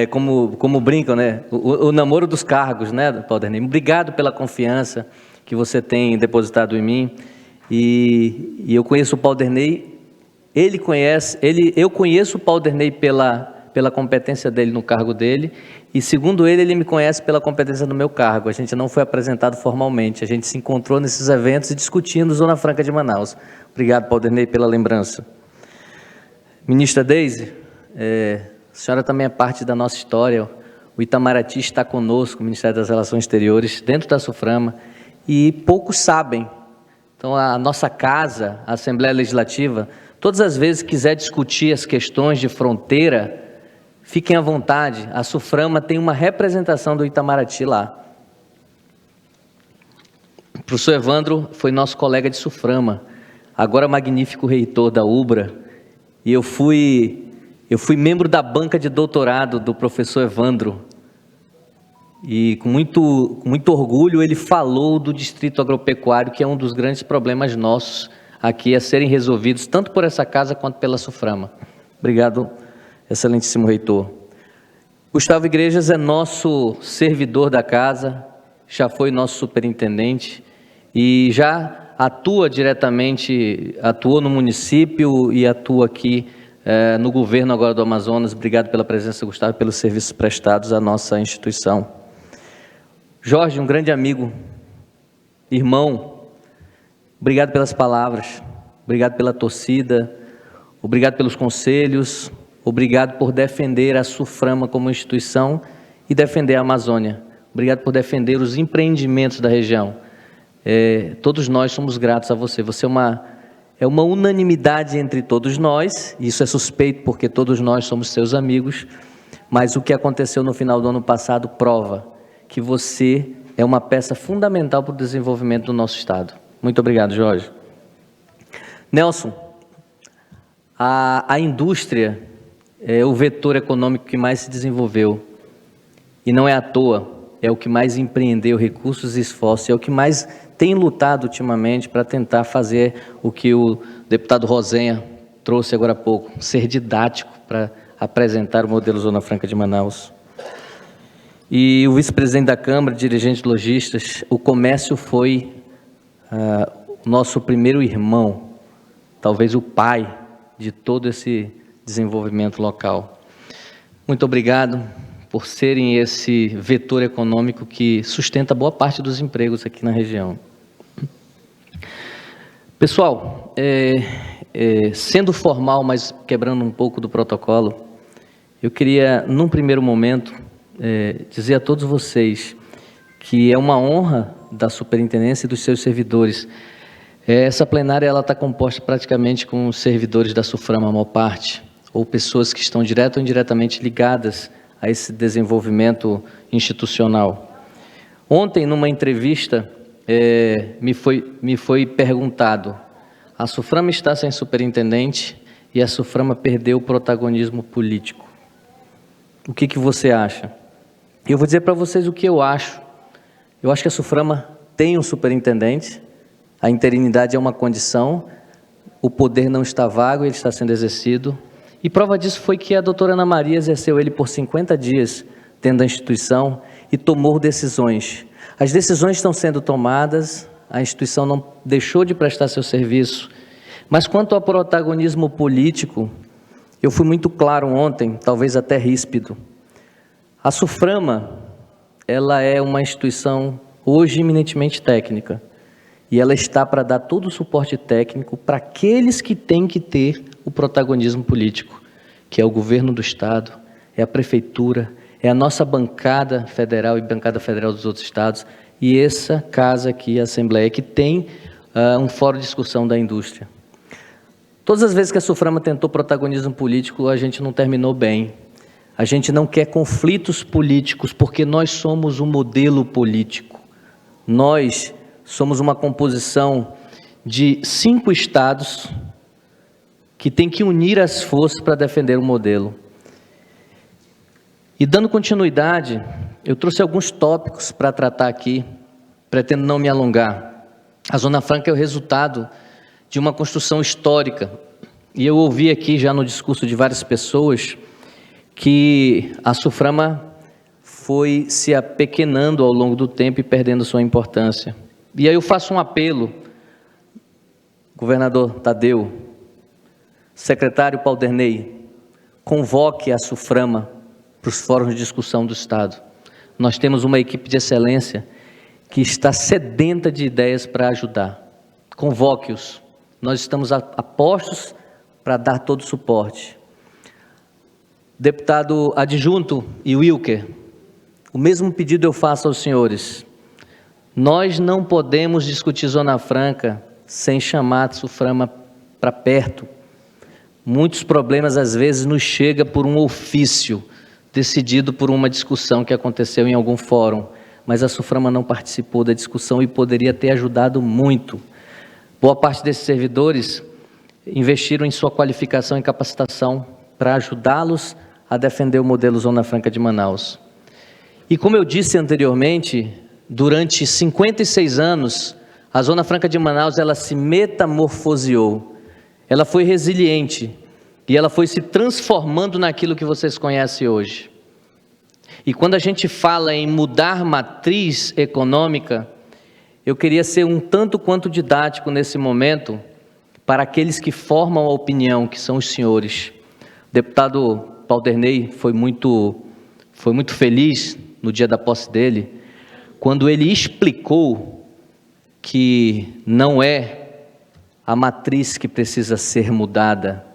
Como brincam, né? O namoro dos cargos, né, Paulderney? Obrigado pela confiança que você tem depositado em mim. E eu conheço o Paulderney, eu conheço o Paulderney pela competência dele no cargo dele, e segundo ele me conhece pela competência no meu cargo. A gente não foi apresentado formalmente, a gente se encontrou nesses eventos e discutindo Zona Franca de Manaus. Obrigado, Paulderney, pela lembrança. Ministra Deise, a senhora também é parte da nossa história. O Itamaraty está conosco, o Ministério das Relações Exteriores, dentro da SUFRAMA, e poucos sabem. Então, a nossa casa, a Assembleia Legislativa, todas as vezes que quiser discutir as questões de fronteira, fiquem à vontade. A SUFRAMA tem uma representação do Itamaraty lá. O professor Evandro foi nosso colega de SUFRAMA, agora magnífico reitor da UBRA, e eu fui membro da banca de doutorado do professor Evandro. E com muito orgulho ele falou do distrito agropecuário, que é um dos grandes problemas nossos aqui a serem resolvidos, tanto por essa casa quanto pela SUFRAMA. Obrigado, excelentíssimo reitor. Gustavo Igrejas é nosso servidor da casa, já foi nosso superintendente e já atuou no município e atua aqui no governo agora do Amazonas. Obrigado pela presença, Gustavo, e pelos serviços prestados à nossa instituição. Jorge, um grande amigo, irmão, obrigado pelas palavras, obrigado pela torcida. obrigado pelos conselhos, obrigado por defender a SUFRAMA como instituição e defender a Amazônia. Obrigado por defender os empreendimentos da região. Todos nós somos gratos a você. Você é uma unanimidade entre todos nós, e isso é suspeito porque todos nós somos seus amigos, mas o que aconteceu no final do ano passado prova que você é uma peça fundamental para o desenvolvimento do nosso Estado. Muito obrigado, Jorge. Nelson, a indústria é o vetor econômico que mais se desenvolveu, e não é à toa, é o que mais empreendeu recursos e esforços, é o que mais tem lutado ultimamente para tentar fazer o que o deputado Rosenha trouxe agora há pouco, ser didático para apresentar o modelo Zona Franca de Manaus. E o vice-presidente da Câmara, dirigente de lojistas, o comércio foi o nosso primeiro irmão, talvez o pai de todo esse desenvolvimento local. Muito obrigado por serem esse vetor econômico que sustenta boa parte dos empregos aqui na região. Pessoal, sendo formal, mas quebrando um pouco do protocolo, eu queria, num primeiro momento, dizer a todos vocês que é uma honra da superintendência e dos seus servidores. Essa plenária está composta praticamente com os servidores da SUFRAMA, a maior parte, ou pessoas que estão direto ou indiretamente ligadas a esse desenvolvimento institucional. Ontem, numa entrevista, me foi perguntado: a SUFRAMA está sem superintendente e a SUFRAMA perdeu o protagonismo político. O que você acha? Eu vou dizer para vocês o que eu acho. Eu acho que a SUFRAMA tem um superintendente, a interinidade é uma condição, o poder não está vago, ele está sendo exercido. E prova disso foi que a doutora Ana Maria exerceu ele por 50 dias dentro da instituição e tomou decisões. As decisões estão sendo tomadas, a instituição não deixou de prestar seu serviço. Mas quanto ao protagonismo político, eu fui muito claro ontem, talvez até ríspido. A SUFRAMA, ela é uma instituição hoje eminentemente técnica. E ela está para dar todo o suporte técnico para aqueles que têm que ter o protagonismo político, que é o governo do Estado, é a prefeitura, é a nossa bancada federal e bancada federal dos outros estados, e essa casa aqui, a Assembleia, que tem um fórum de discussão da indústria. Todas as vezes que a SUFRAMA tentou protagonismo político, a gente não terminou bem. A gente não quer conflitos políticos, porque nós somos um modelo político. Nós somos uma composição de 5 estados que tem que unir as forças para defender o modelo. E dando continuidade, eu trouxe alguns tópicos para tratar aqui, pretendo não me alongar. A Zona Franca é o resultado de uma construção histórica, e eu ouvi aqui já no discurso de várias pessoas que a SUFRAMA foi se apequenando ao longo do tempo e perdendo sua importância. E aí eu faço um apelo, governador Tadeu, secretário Paulderney, convoque a SUFRAMA para os fóruns de discussão do Estado. Nós temos uma equipe de excelência que está sedenta de ideias para ajudar. Convoque-os. Nós estamos a postos para dar todo o suporte. Deputado adjunto e Wilker, o mesmo pedido eu faço aos senhores. Nós não podemos discutir Zona Franca sem chamar a SUFRAMA para perto. Muitos problemas, às vezes, nos chegam por um ofício, decidido por uma discussão que aconteceu em algum fórum, mas a SUFRAMA não participou da discussão e poderia ter ajudado muito. Boa parte desses servidores investiram em sua qualificação e capacitação para ajudá-los a defender o modelo Zona Franca de Manaus. E como eu disse anteriormente, durante 56 anos, a Zona Franca de Manaus ela se metamorfoseou, ela foi resiliente e ela foi se transformando naquilo que vocês conhecem hoje. E quando a gente fala em mudar matriz econômica, eu queria ser um tanto quanto didático nesse momento para aqueles que formam a opinião, que são os senhores. O deputado Paulderney foi muito feliz no dia da posse dele, quando ele explicou que não é a matriz que precisa ser mudada,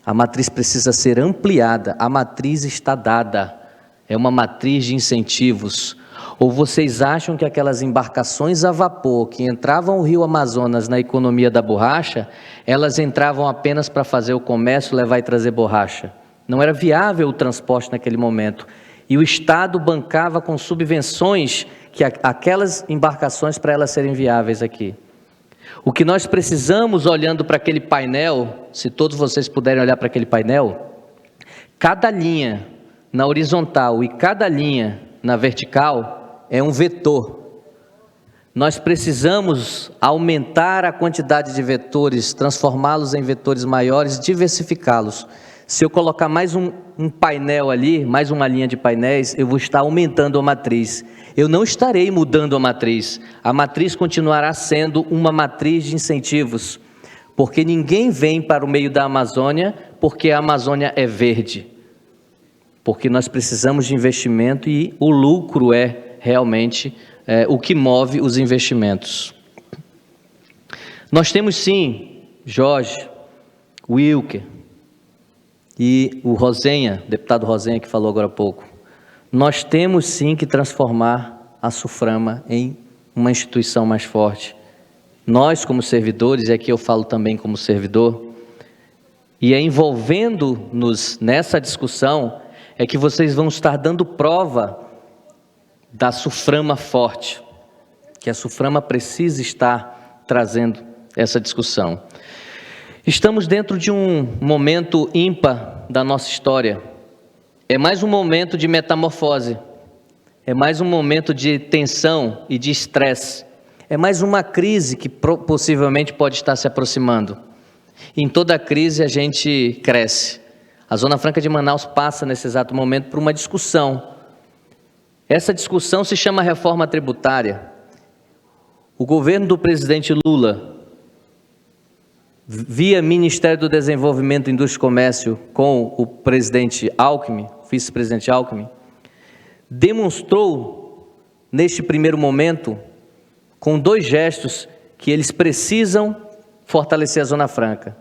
A matriz precisa ser ampliada, a matriz está dada, é uma matriz de incentivos. Ou vocês acham que aquelas embarcações a vapor que entravam o rio Amazonas na economia da borracha, elas entravam apenas para fazer o comércio, levar e trazer borracha? Não era viável o transporte naquele momento. E o Estado bancava com subvenções que aquelas embarcações para elas serem viáveis aqui. O que nós precisamos, olhando para aquele painel, se todos vocês puderem olhar para aquele painel, cada linha na horizontal e cada linha na vertical é um vetor. Nós precisamos aumentar a quantidade de vetores, transformá-los em vetores maiores, diversificá-los. Se eu colocar mais um painel ali, mais uma linha de painéis, eu vou estar aumentando a matriz. Eu não estarei mudando a matriz continuará sendo uma matriz de incentivos, porque ninguém vem para o meio da Amazônia porque a Amazônia é verde, porque nós precisamos de investimento e o lucro é realmente o que move os investimentos. Nós temos sim, Jorge, Wilker e o Rosenha, deputado Rosenha que falou agora há pouco, nós temos sim que transformar a SUFRAMA em uma instituição mais forte. Nós como servidores, e aqui eu falo também como servidor, e envolvendo-nos nessa discussão, é que vocês vão estar dando prova da SUFRAMA forte, que a SUFRAMA precisa estar trazendo essa discussão. Estamos dentro de um momento ímpar da nossa história. É mais um momento de metamorfose, é mais um momento de tensão e de estresse, é mais uma crise que possivelmente pode estar se aproximando. Em toda crise a gente cresce. A Zona Franca de Manaus passa nesse exato momento por uma discussão. Essa discussão se chama reforma tributária. O governo do presidente Lula, via Ministério do Desenvolvimento, Indústria e Comércio, com o presidente Alckmin, vice-presidente Alckmin, demonstrou, neste primeiro momento, com 2 gestos, que eles precisam fortalecer a Zona Franca.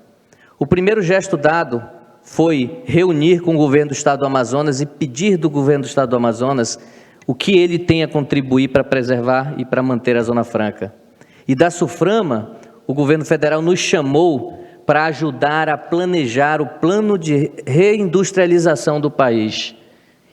O primeiro gesto dado foi reunir com o governo do Estado do Amazonas e pedir do governo do Estado do Amazonas o que ele tem a contribuir para preservar e para manter a Zona Franca. E da SUFRAMA, o governo federal nos chamou para ajudar a planejar o plano de reindustrialização do país.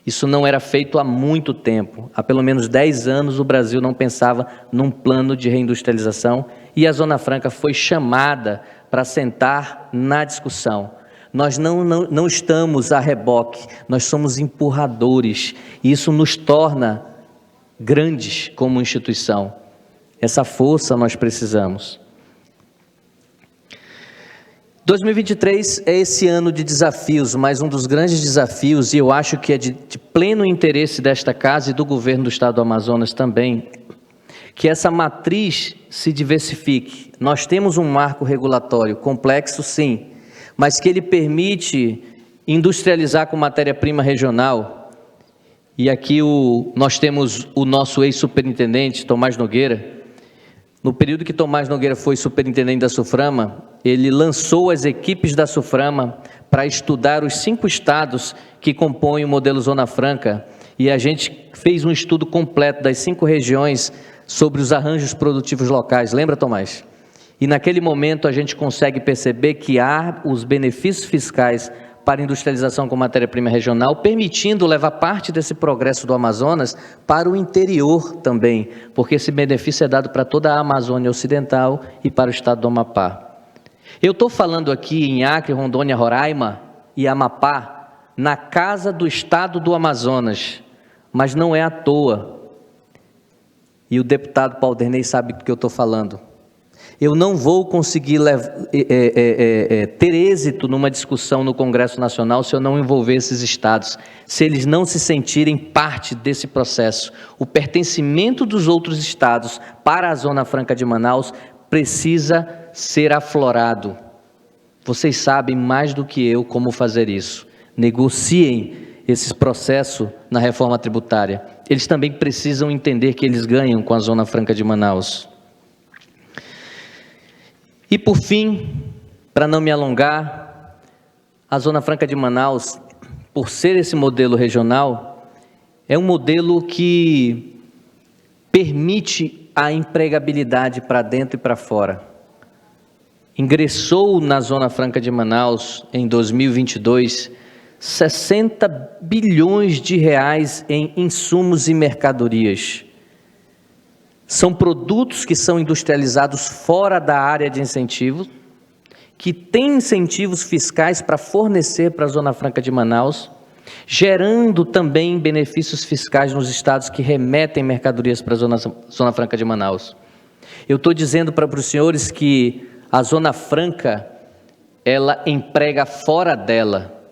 Isso não era feito há muito tempo. Há pelo menos 10 anos o Brasil não pensava num plano de reindustrialização e a Zona Franca foi chamada para sentar na discussão. Nós não estamos a reboque, nós somos empurradores e isso nos torna grandes como instituição. Essa força nós precisamos. 2023 é esse ano de desafios, mas um dos grandes desafios, e eu acho que é de pleno interesse desta casa e do governo do Estado do Amazonas também, que essa matriz se diversifique. Nós temos um marco regulatório complexo, sim, mas que ele permite industrializar com matéria-prima regional. E aqui nós temos o nosso ex-superintendente, Tomás Nogueira. No período que Tomás Nogueira foi superintendente da SUFRAMA, ele lançou as equipes da SUFRAMA para estudar os 5 estados que compõem o modelo Zona Franca, e a gente fez um estudo completo das 5 regiões sobre os arranjos produtivos locais. Lembra, Tomás? E naquele momento a gente consegue perceber que há os benefícios fiscais para industrialização com matéria-prima regional, permitindo levar parte desse progresso do Amazonas para o interior também, porque esse benefício é dado para toda a Amazônia Ocidental e para o estado do Amapá. Eu estou falando aqui em Acre, Rondônia, Roraima e Amapá, na casa do estado do Amazonas, mas não é à toa. E o deputado Paulderney sabe do que eu estou falando. Eu não vou conseguir ter êxito numa discussão no Congresso Nacional se eu não envolver esses estados, se eles não se sentirem parte desse processo. O pertencimento dos outros estados para a Zona Franca de Manaus precisa ser aflorado. Vocês sabem mais do que eu como fazer isso. Negociem esse processo na reforma tributária. Eles também precisam entender que eles ganham com a Zona Franca de Manaus. E por fim, para não me alongar, A Zona Franca de Manaus, por ser esse modelo regional, é um modelo que permite a empregabilidade para dentro e para fora. Ingressou na Zona Franca de Manaus, em 2022, 60 bilhões de reais em insumos e mercadorias. São produtos que são industrializados fora da área de incentivo, que têm incentivos fiscais para fornecer para a Zona Franca de Manaus, gerando também benefícios fiscais nos estados que remetem mercadorias para a Zona Franca de Manaus. Eu estou dizendo para os senhores que a Zona Franca, ela emprega fora dela.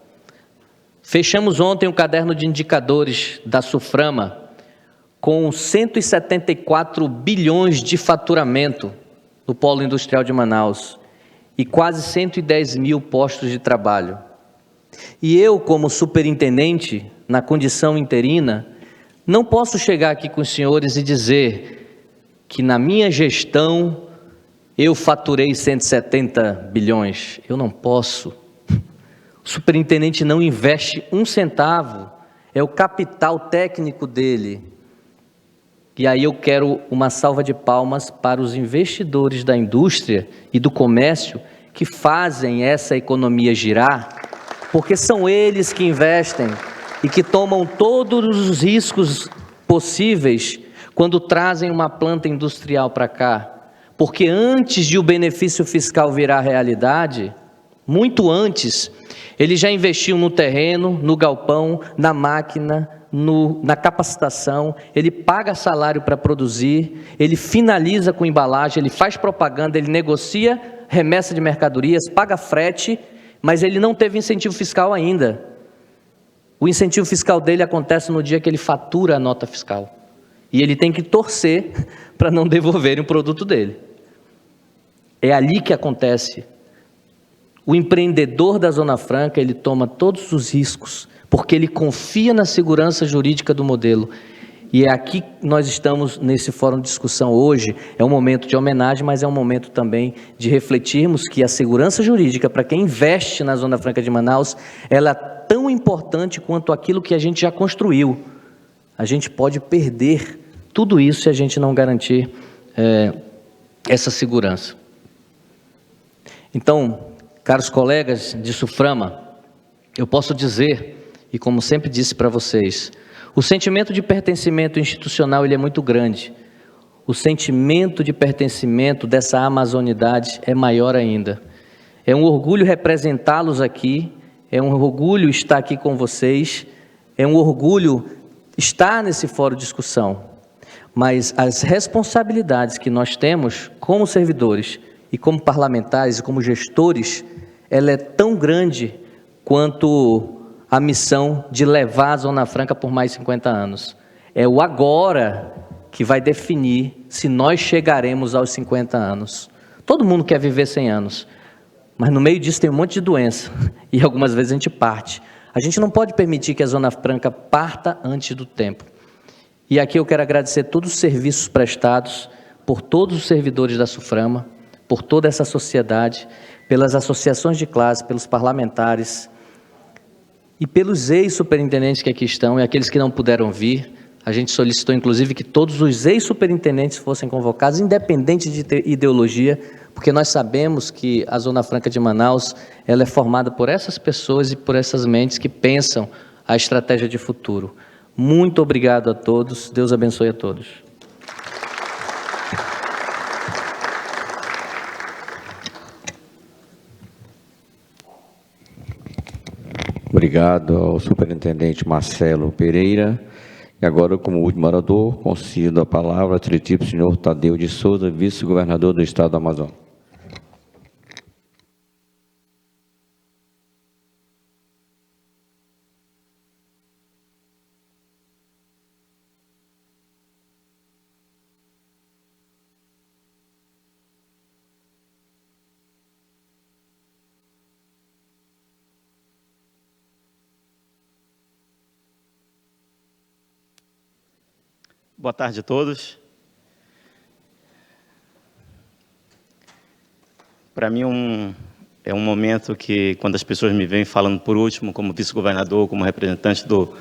Fechamos ontem um caderno de indicadores da Suframa com 174 bilhões de faturamento no polo industrial de Manaus e quase 110 mil postos de trabalho. E eu, como superintendente, na condição interina, não posso chegar aqui com os senhores e dizer que na minha gestão eu faturei 170 bilhões. Eu não posso. O superintendente não investe um centavo, é o capital técnico dele. E aí eu quero uma salva de palmas para os investidores da indústria e do comércio que fazem essa economia girar, porque são eles que investem e que tomam todos os riscos possíveis quando trazem uma planta industrial para cá. Porque antes de o benefício fiscal virar realidade, muito antes, eles já investiam no terreno, no galpão, na máquina, na capacitação, ele paga salário para produzir, ele finaliza com embalagem, ele faz propaganda, ele negocia remessa de mercadorias, paga frete, mas ele não teve incentivo fiscal ainda. O incentivo fiscal dele acontece no dia que ele fatura a nota fiscal. E ele tem que torcer para não devolverem o produto dele. É ali que acontece. O empreendedor da Zona Franca, ele toma todos os riscos, porque ele confia na segurança jurídica do modelo. E é aqui que nós estamos nesse fórum de discussão hoje. É um momento de homenagem, mas é um momento também de refletirmos que a segurança jurídica, para quem investe na Zona Franca de Manaus, ela é tão importante quanto aquilo que a gente já construiu. A gente pode perder tudo isso se a gente não garantir essa segurança. Então, caros colegas de Suframa, eu posso dizer, e como sempre disse para vocês, o sentimento de pertencimento institucional ele é muito grande. O sentimento de pertencimento dessa amazonidade é maior ainda. É um orgulho representá-los aqui, é um orgulho estar aqui com vocês, é um orgulho estar nesse fórum de discussão. Mas as responsabilidades que nós temos como servidores e como parlamentares e como gestores, ela é tão grande quanto a missão de levar a Zona Franca por mais 50 anos. É o agora que vai definir se nós chegaremos aos 50 anos. Todo mundo quer viver 100 anos, mas no meio disso tem um monte de doença e algumas vezes a gente parte. A gente não pode permitir que a Zona Franca parta antes do tempo. E aqui eu quero agradecer todos os serviços prestados por todos os servidores da Suframa, por toda essa sociedade, pelas associações de classe, pelos parlamentares e pelos ex-superintendentes que aqui estão e aqueles que não puderam vir. A gente solicitou, inclusive, que todos os ex-superintendentes fossem convocados, independente de ideologia, porque nós sabemos que a Zona Franca de Manaus ela é formada por essas pessoas e por essas mentes que pensam a estratégia de futuro. Muito obrigado a todos. Deus abençoe a todos. Obrigado ao superintendente Marcelo Pereira. E agora, como último orador, concedo a palavra ao excelentíssimo senhor Tadeu de Souza, vice-governador do Estado do Amazonas. Boa tarde a todos. Para mim é um é um momento que, quando as pessoas me veem falando por último, como vice-governador, como representante do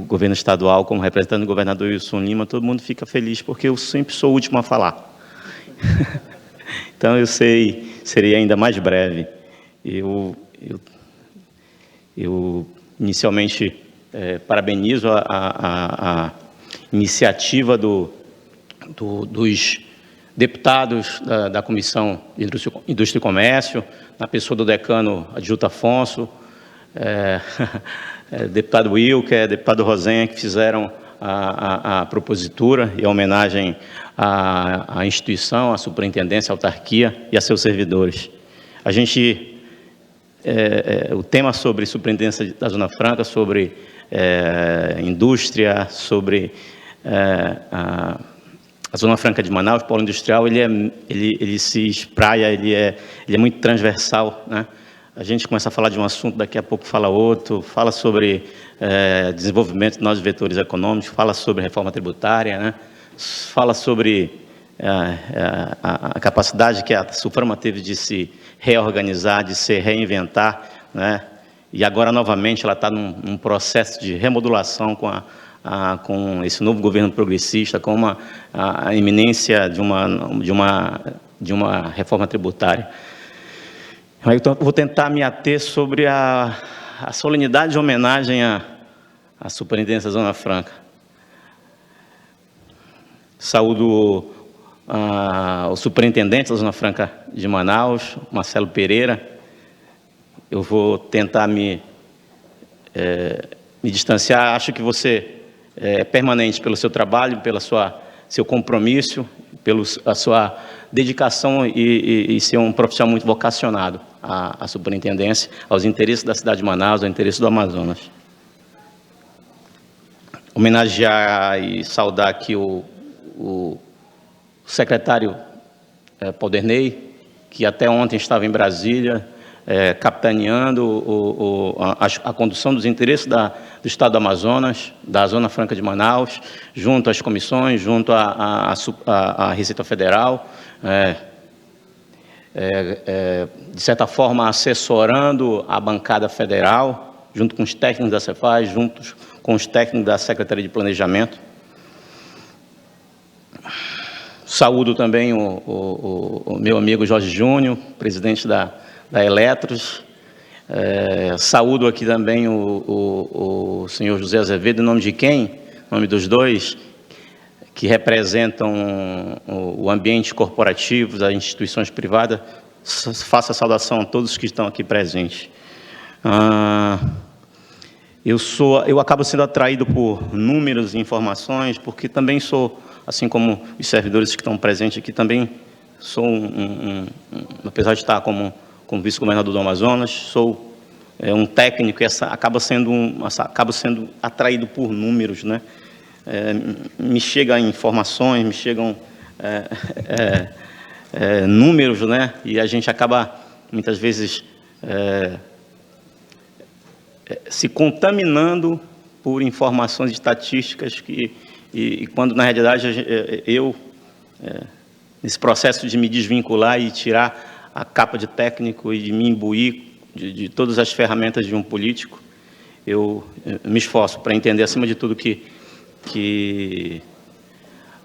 governo estadual, como representante do governador Wilson Lima, todo mundo fica feliz, porque eu sempre sou o último a falar. Então, eu serei ainda mais breve. Eu inicialmente, parabenizo a iniciativa dos deputados da Comissão de Indústria e Comércio, na pessoa do decano Adjunto Afonso, deputado Wilker, deputado Rosenha, que fizeram a propositura e a homenagem à instituição, à superintendência, à autarquia e a seus servidores. O tema sobre superintendência da Zona Franca, sobre indústria, sobre a Zona Franca de Manaus, polo industrial, ele se espraia, ele é muito transversal, né? A gente começa a falar de um assunto, daqui a pouco fala outro, fala sobre desenvolvimento de novos vetores econômicos, fala sobre reforma tributária, né? Fala sobre a capacidade que a Suframa teve de se reorganizar, de se reinventar, né? E agora, novamente, ela está num processo de remodulação com esse novo governo progressista, com a iminência de uma reforma tributária. Então, vou tentar me ater sobre a solenidade de homenagem à Superintendência da Zona Franca. Saúdo o superintendente da Zona Franca de Manaus, Marcelo Pereira. Eu vou tentar me distanciar. Acho que você é permanente pelo seu trabalho, pelo seu compromisso, pela sua dedicação e ser um profissional muito vocacionado à superintendência, aos interesses da cidade de Manaus, aos interesses do Amazonas. Homenagear e saudar aqui o secretário Pauderney, que até ontem estava em Brasília, capitaneando a condução dos interesses do Estado do Amazonas, da Zona Franca de Manaus, junto às comissões, junto à Receita Federal, de certa forma assessorando a bancada federal, junto com os técnicos da Cefaz, junto com os técnicos da Secretaria de Planejamento. Saúdo também o meu amigo Jorge Júnior, presidente da Eletros. Saúdo aqui também o senhor José Azevedo, em nome de quem? Em nome dos dois, que representam o ambiente corporativo das instituições privadas. Faço a saudação a todos que estão aqui presentes. Eu acabo sendo atraído por números e informações, porque também sou, assim como os servidores que estão presentes aqui, também sou apesar de estar como vice-governador do Amazonas, sou um técnico e acabo sendo atraído por números, né? Me chegam informações, me chegam números, né? E a gente acaba, muitas vezes, se contaminando por informações estatísticas e quando, na realidade, nesse processo de me desvincular e tirar a capa de técnico e de me imbuir de todas as ferramentas de um político, eu me esforço para entender, acima de tudo, que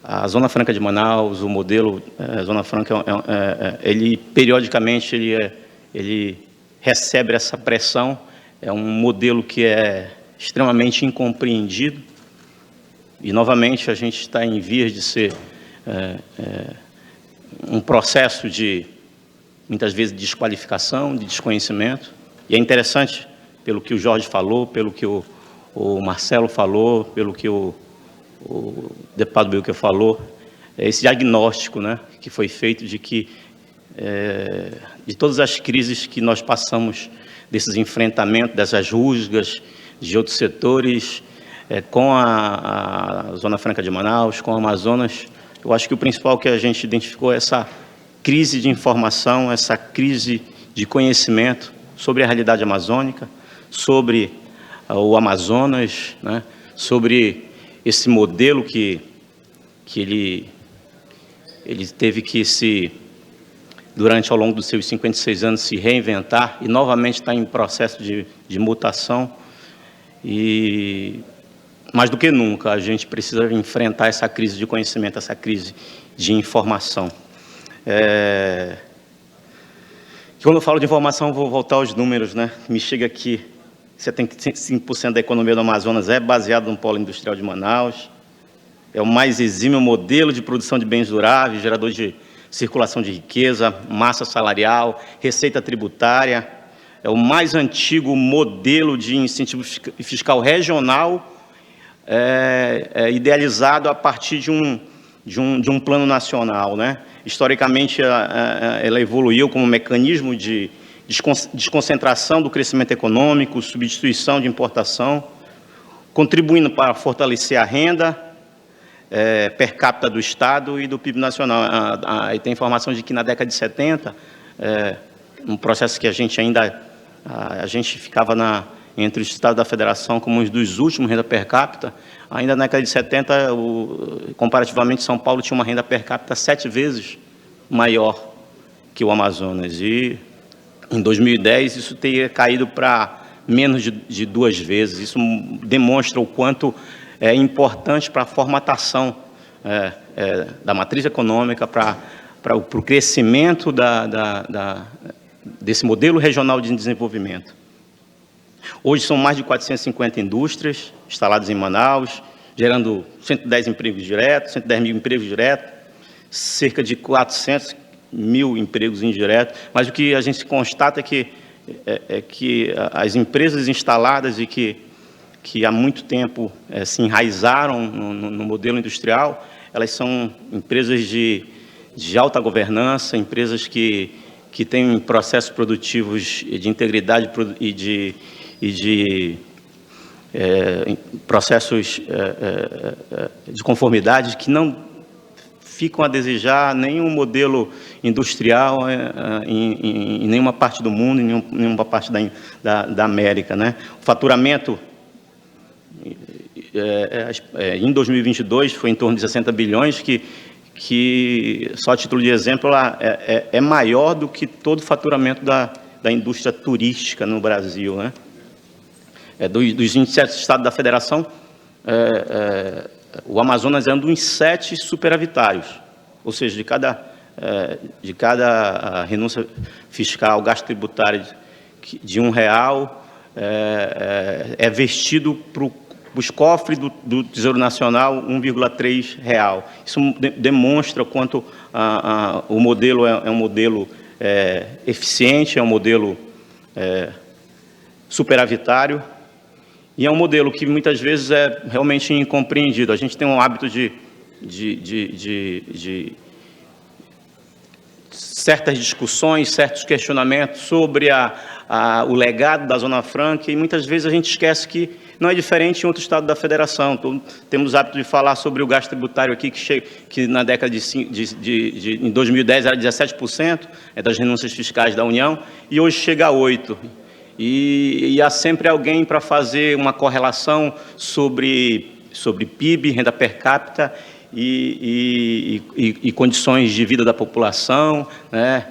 a Zona Franca de Manaus, o modelo Zona Franca, ele periodicamente ele recebe essa pressão. É um modelo que é extremamente incompreendido e, novamente, a gente está em vias de ser um processo de, muitas vezes, desqualificação, de desconhecimento. E é interessante, pelo que o Jorge falou, pelo que o Marcelo falou, pelo que o deputado Wilker falou, esse diagnóstico, né, que foi feito de todas as crises que nós passamos, desses enfrentamentos, dessas rusgas de outros setores, com a Zona Franca de Manaus, com o Amazonas. Eu acho que o principal que a gente identificou é essa crise de informação, essa crise de conhecimento sobre a realidade amazônica, sobre o Amazonas, né, sobre esse modelo que ele teve que se durante, ao longo dos seus 56 anos, se reinventar e novamente está em processo de mutação. E, mais do que nunca, a gente precisa enfrentar essa crise de conhecimento, essa crise de informação. Quando eu falo de informação, vou voltar aos números, né? Me chega aqui, 75% da economia do Amazonas é baseada no polo industrial de Manaus, é o mais exímio modelo de produção de bens duráveis, gerador de circulação de riqueza, massa salarial, receita tributária, é o mais antigo modelo de incentivo fiscal regional, idealizado a partir de um plano nacional, né? Historicamente, ela evoluiu como mecanismo de desconcentração do crescimento econômico, substituição de importação, contribuindo para fortalecer a renda per capita do Estado e do PIB nacional. Aí tem informação de que na década de 70, um processo que a gente ficava entre os estados da federação como um dos últimos renda per capita, ainda na década de 70, comparativamente, São Paulo tinha uma renda per capita 7 vezes maior que o Amazonas. E em 2010 isso teria caído para menos de 2 vezes. Isso demonstra o quanto é importante para a formatação da matriz econômica, para o crescimento desse modelo regional de desenvolvimento. Hoje são mais de 450 indústrias instaladas em Manaus, gerando 110 empregos diretos, 110 mil empregos diretos, cerca de 400 mil empregos indiretos. Mas o que a gente constata é que as empresas instaladas e que há muito tempo se enraizaram no modelo industrial, elas são empresas de alta governança, empresas que têm processos produtivos de integridade e de processos de conformidade que não ficam a desejar nenhum modelo industrial em nenhuma parte do mundo, em nenhuma parte da América, né? O faturamento em 2022 foi em torno de 60 bilhões, que só a título de exemplo, é maior do que todo o faturamento da indústria turística no Brasil, né? Dos 27 estados da federação, o Amazonas é um dos 7 superavitários, ou seja, de cada renúncia fiscal, gasto tributário de R$1, é vestido para os cofres do Tesouro Nacional R$1,3. Isso demonstra o quanto o modelo é um modelo eficiente, é um modelo superavitário, e é um modelo que muitas vezes é realmente incompreendido. A gente tem um hábito de certas discussões, certos questionamentos sobre o legado da Zona Franca, e muitas vezes a gente esquece que não é diferente em outro estado da federação. Temos o hábito de falar sobre o gasto tributário aqui, que na década em 2010 era 17% das renúncias fiscais da União, e hoje chega a 8%. E há sempre alguém para fazer uma correlação sobre PIB, renda per capita e condições de vida da população, né?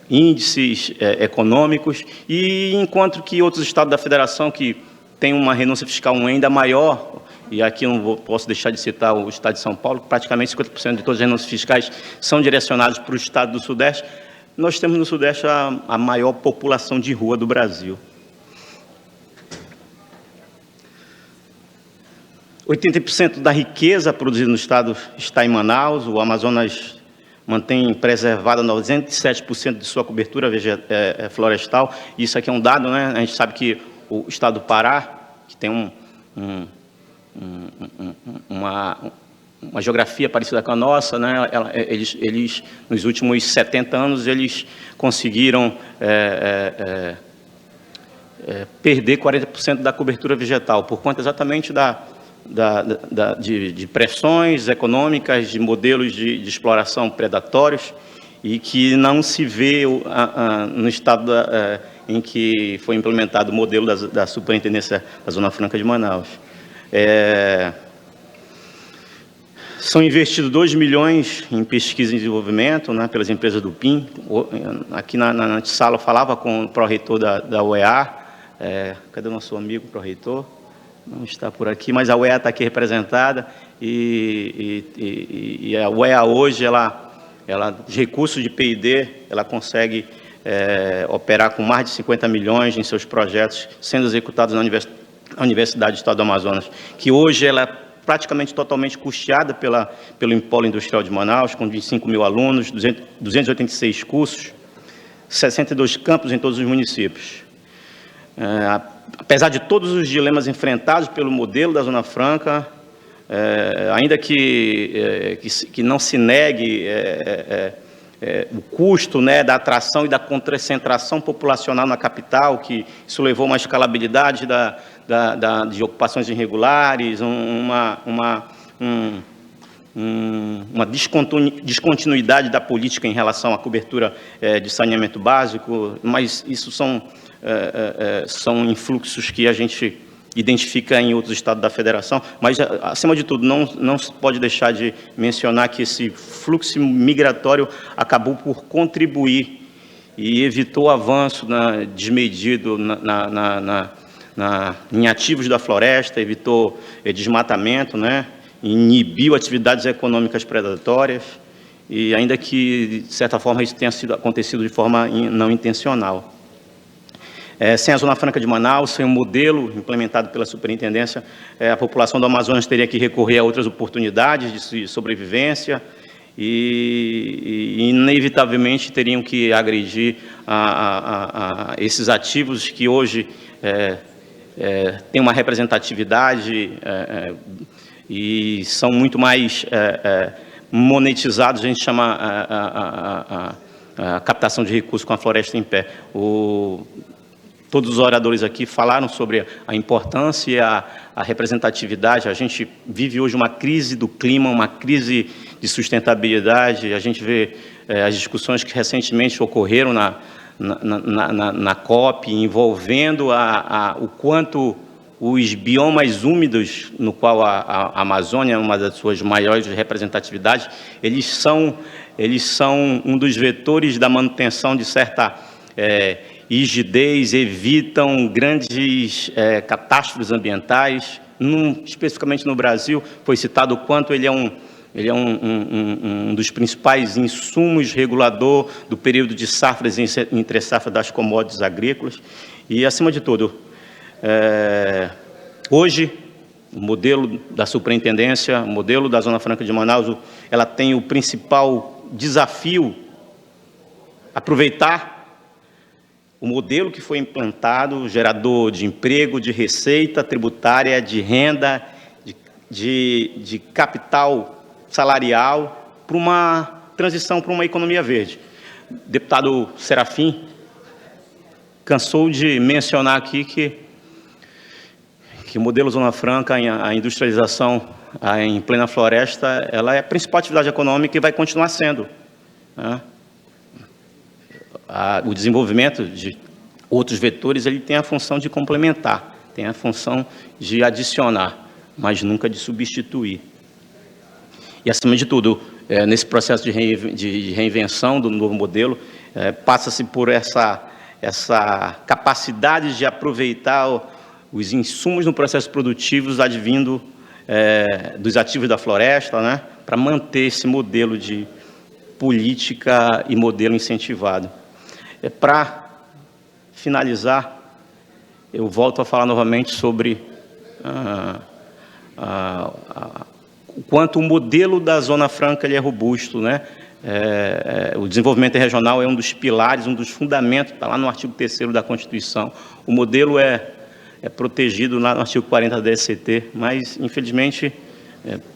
Índices econômicos, e enquanto que outros estados da federação que têm uma renúncia fiscal ainda maior, e aqui não posso deixar de citar o estado de São Paulo, que praticamente 50% de todas as renúncias fiscais são direcionadas para o estado do Sudeste. Nós temos no Sudeste a maior população de rua do Brasil. 80% da riqueza produzida no estado está em Manaus. O Amazonas mantém preservada 97% de sua cobertura florestal. Isso aqui é um dado, né? A gente sabe que o estado do Pará, que tem uma geografia parecida com a nossa, né? Eles nos últimos 70 anos, eles conseguiram perder 40% da cobertura vegetal, por conta exatamente de pressões econômicas, de modelos de exploração predatórios, e que não se vê no estado em que foi implementado o modelo da Superintendência da Zona Franca de Manaus. São investidos 2 milhões em pesquisa e desenvolvimento, né, pelas empresas do PIN. Aqui na sala eu falava com o pró-reitor da UEA. Cadê o nosso amigo pró-reitor? Não está por aqui, mas a UEA está aqui representada. E a UEA hoje, os recursos de P&D, ela consegue operar com mais de 50 milhões em seus projetos sendo executados na Universidade do Estado do Amazonas, que hoje ela é praticamente totalmente custeada pelo Polo Industrial de Manaus, com 25 mil alunos, 286 cursos, 62 campos em todos os municípios. Apesar de todos os dilemas enfrentados pelo modelo da Zona Franca, ainda que não se negue o custo, né, da atração e da concentração populacional na capital, que isso levou a uma escalabilidade de ocupações irregulares, uma descontinuidade da política em relação à cobertura de saneamento básico, mas isso são influxos que a gente identifica em outros estados da federação, mas, acima de tudo, não se pode deixar de mencionar que esse fluxo migratório acabou por contribuir e evitou avanço desmedido em ativos da floresta, evitou desmatamento, né, inibiu atividades econômicas predatórias, e ainda que, de certa forma, isso tenha acontecido de forma não intencional. Sem a Zona Franca de Manaus, sem um modelo implementado pela superintendência, a população do Amazonas teria que recorrer a outras oportunidades de sobrevivência e inevitavelmente teriam que agredir a esses ativos que hoje têm uma representatividade e são muito mais monetizados, a gente chama a captação de recursos com a floresta em pé. Todos os oradores aqui falaram sobre a importância e a representatividade. A gente vive hoje uma crise do clima, uma crise de sustentabilidade. A gente vê as discussões que recentemente ocorreram na COP, envolvendo o quanto os biomas úmidos, no qual a Amazônia é uma das suas maiores representatividades, eles são um dos vetores da manutenção de certa rigidez, evitam grandes catástrofes ambientais. Especificamente no Brasil, foi citado o quanto ele é um dos principais insumos regulador do período de safras e entre safras das commodities agrícolas. E, acima de tudo, hoje, o modelo da superintendência, o modelo da Zona Franca de Manaus, ela tem o principal desafio aproveitar o modelo que foi implantado, gerador de emprego, de receita tributária, de renda, de capital salarial, para uma transição para uma economia verde. O deputado Serafim cansou de mencionar aqui que o modelo Zona Franca, a industrialização em plena floresta, ela é a principal atividade econômica e vai continuar sendo, né? O desenvolvimento de outros vetores, ele tem a função de complementar, tem a função de adicionar, mas nunca de substituir. E, acima de tudo, nesse processo de reinvenção do novo modelo, passa-se por essa capacidade de aproveitar os insumos no processo produtivo advindo dos ativos da floresta, né, para manter esse modelo de política e modelo incentivado. Para finalizar, eu volto a falar novamente sobre o quanto o modelo da Zona Franca ele é robusto, né? O desenvolvimento regional é um dos pilares, um dos fundamentos, está lá no artigo 3º da Constituição. O modelo é protegido lá no artigo 40 da DST, mas, infelizmente,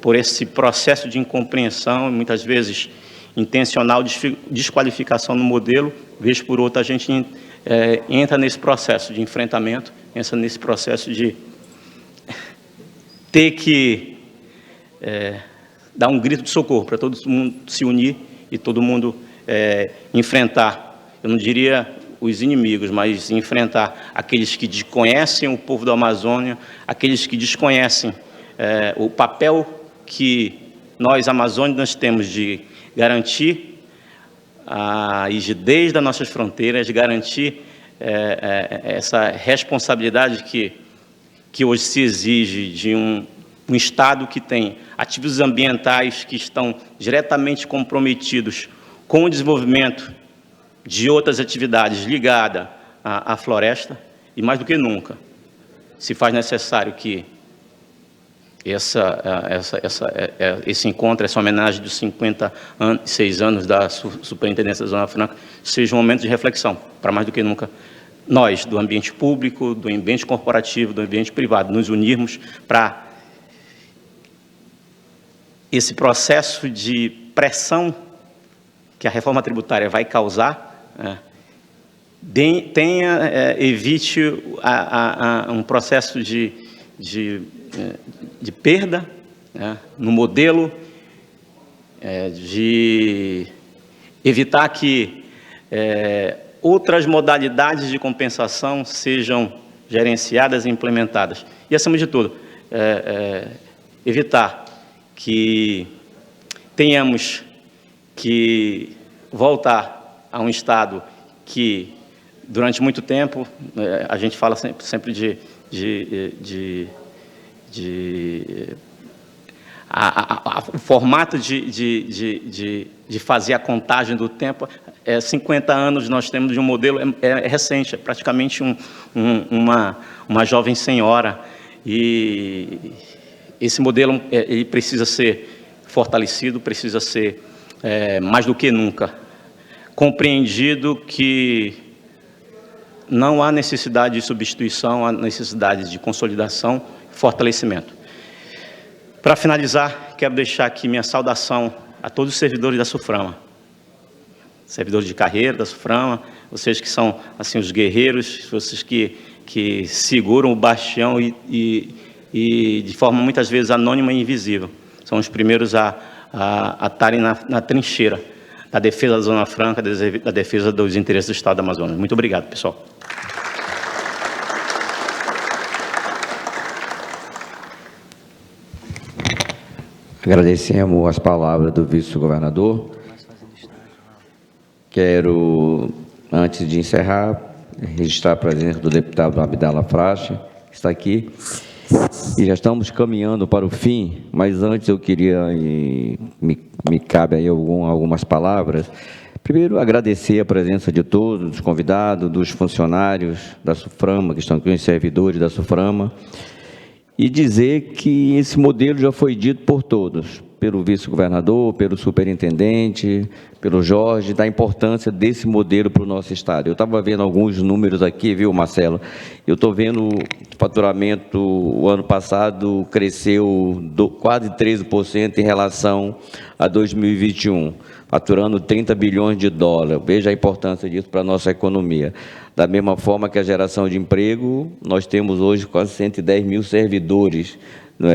por esse processo de incompreensão, muitas vezes intencional, desqualificação no modelo, vez por outra a gente entra nesse processo de enfrentamento, entra nesse processo de ter que dar um grito de socorro para todo mundo se unir e todo mundo enfrentar, eu não diria os inimigos, mas enfrentar aqueles que desconhecem o povo da Amazônia, aqueles que desconhecem o papel que nós, amazônicos, temos de garantir a rigidez das nossas fronteiras, garantir essa responsabilidade que hoje se exige de um Estado que tem ativos ambientais que estão diretamente comprometidos com o desenvolvimento de outras atividades ligadas à floresta, e mais do que nunca, se faz necessário que esse encontro, essa homenagem dos 56 anos da Superintendência da Zona Franca, seja um momento de reflexão, para mais do que nunca, nós, do ambiente público, do ambiente corporativo, do ambiente privado, nos unirmos para esse processo de pressão que a reforma tributária vai causar, evite um processo de perda no modelo, de evitar que outras modalidades de compensação sejam gerenciadas e implementadas. E, acima de tudo, evitar que tenhamos que voltar a um Estado que, durante muito tempo, a gente fala sempre o formato de fazer a contagem do tempo, 50 anos nós temos de um modelo, recente, é praticamente uma jovem senhora, e esse modelo ele precisa ser fortalecido, precisa ser, mais do que nunca, compreendido que não há necessidade de substituição, há necessidade de consolidação e fortalecimento. Para finalizar, quero deixar aqui minha saudação a todos os servidores da SUFRAMA, servidores de carreira da SUFRAMA, vocês que são assim os guerreiros, vocês que seguram o bastião e de forma muitas vezes anônima e invisível. São os primeiros a estarem na trincheira da defesa da Zona Franca, da defesa dos interesses do Estado do Amazonas. Muito obrigado, pessoal. Agradecemos as palavras do vice-governador. Quero, antes de encerrar, registrar a presença do deputado Abdala Frache, que está aqui. E já estamos caminhando para o fim, mas antes eu queria, me cabe aí algumas palavras. Primeiro, agradecer a presença de todos, dos convidados, dos funcionários da SUFRAMA, que estão aqui, os servidores da SUFRAMA, e dizer que esse modelo já foi dito por todos, pelo vice-governador, pelo superintendente, pelo Jorge, da importância desse modelo para o nosso Estado. Eu estava vendo alguns números aqui, viu, Marcelo? Eu estou vendo o faturamento, o ano passado cresceu quase 13% em relação a 2021, faturando 30 bilhões de dólares. Veja a importância disso para a nossa economia. Da mesma forma que a geração de emprego, nós temos hoje quase 110 mil servidores.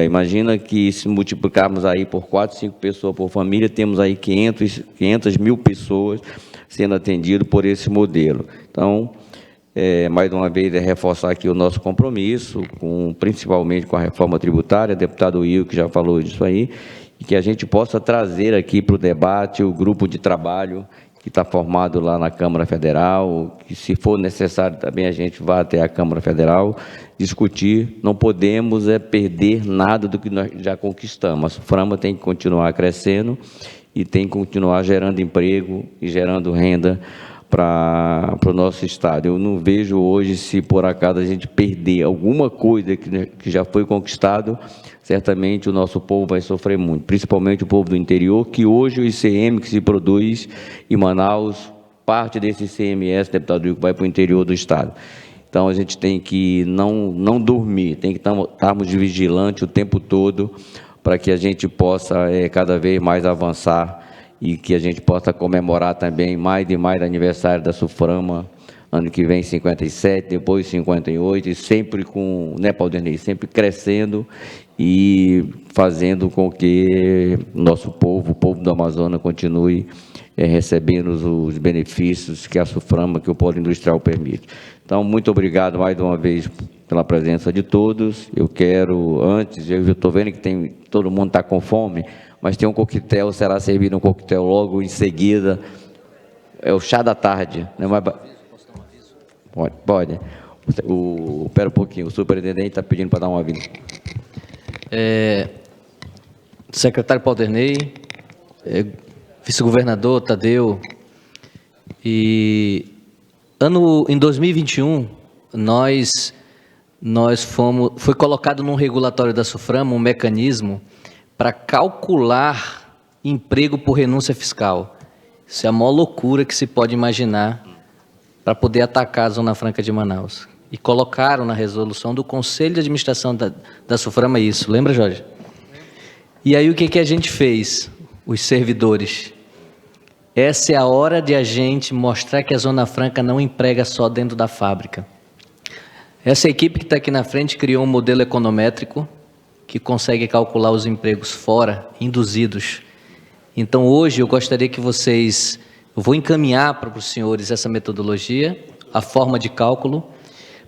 Imagina que se multiplicarmos aí por 4, 5 pessoas por família, temos aí 500 mil pessoas sendo atendidas por esse modelo. Então, mais uma vez, reforçar aqui o nosso compromisso, principalmente com a reforma tributária, deputado Will, que já falou disso aí, e que a gente possa trazer aqui para o debate o grupo de trabalho que está formado lá na Câmara Federal, que, se for necessário, também a gente vá até a Câmara Federal discutir. Não podemos perder nada do que nós já conquistamos. A SUFRAMA tem que continuar crescendo e tem que continuar gerando emprego e gerando renda para o nosso Estado. Eu não vejo hoje, se por acaso a gente perder alguma coisa que já foi conquistado, certamente o nosso povo vai sofrer muito, principalmente o povo do interior, que hoje o ICM que se produz em Manaus, parte desse ICMS, deputado Hugo, vai para o interior do Estado. Então, a gente tem que não dormir, tem que estarmos vigilantes o tempo todo para que a gente possa cada vez mais avançar e que a gente possa comemorar também mais e mais aniversário da SUFRAMA, ano que vem 57, depois 58, e sempre com, né, Paulo, sempre crescendo e fazendo com que nosso povo, o povo do Amazonas, continue recebendo os benefícios que a SUFRAMA, que o polo industrial permite. Então, muito obrigado mais uma vez pela presença de todos. Eu quero, antes, eu estou vendo que todo mundo está com fome, mas tem um coquetel, será servido um coquetel logo em seguida. É o chá da tarde. Né? Pode. Espera um pouquinho, o superintendente está pedindo para dar um aviso. Secretário Paulderney, vice-governador Tadeu, em 2021, foi colocado num regulatório da SUFRAMA um mecanismo para calcular emprego por renúncia fiscal. Isso é a maior loucura que se pode imaginar para poder atacar a Zona Franca de Manaus. E colocaram na resolução do Conselho de Administração da SUFRAMA isso. Lembra, Jorge? E aí o que a gente fez, os servidores? Essa é a hora de a gente mostrar que a Zona Franca não emprega só dentro da fábrica. Essa equipe que está aqui na frente criou um modelo econométrico que consegue calcular os empregos fora, induzidos. Então, hoje, eu gostaria que vocês... Eu vou encaminhar para os senhores essa metodologia, a forma de cálculo,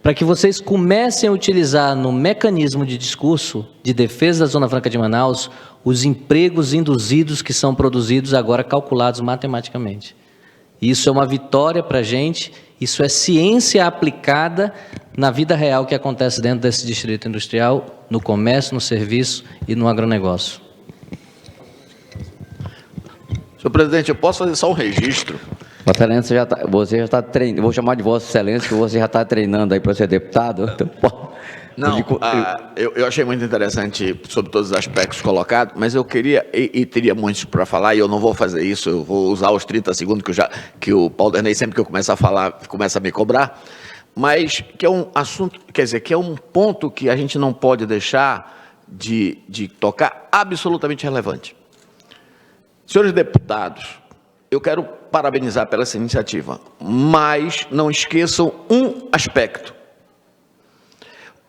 para que vocês comecem a utilizar no mecanismo de discurso de defesa da Zona Franca de Manaus os empregos induzidos que são produzidos agora calculados matematicamente. Isso é uma vitória para a gente, isso é ciência aplicada na vida real que acontece dentro desse distrito industrial, no comércio, no serviço e no agronegócio. Senhor presidente, eu posso fazer só um registro? Vossa Excelência, você já está treinando, vou chamar de Vossa Excelência, que você já está treinando aí para ser deputado. Não, eu achei muito interessante sobre todos os aspectos colocados, mas eu queria, e teria muitos para falar, e eu não vou fazer isso, eu vou usar os 30 segundos que o Paulderney, sempre que eu começo a falar, começa a me cobrar, mas que é um assunto, quer dizer, que é um ponto que a gente não pode deixar de tocar, absolutamente relevante. Senhores deputados, eu quero parabenizar pela essa iniciativa, mas não esqueçam um aspecto.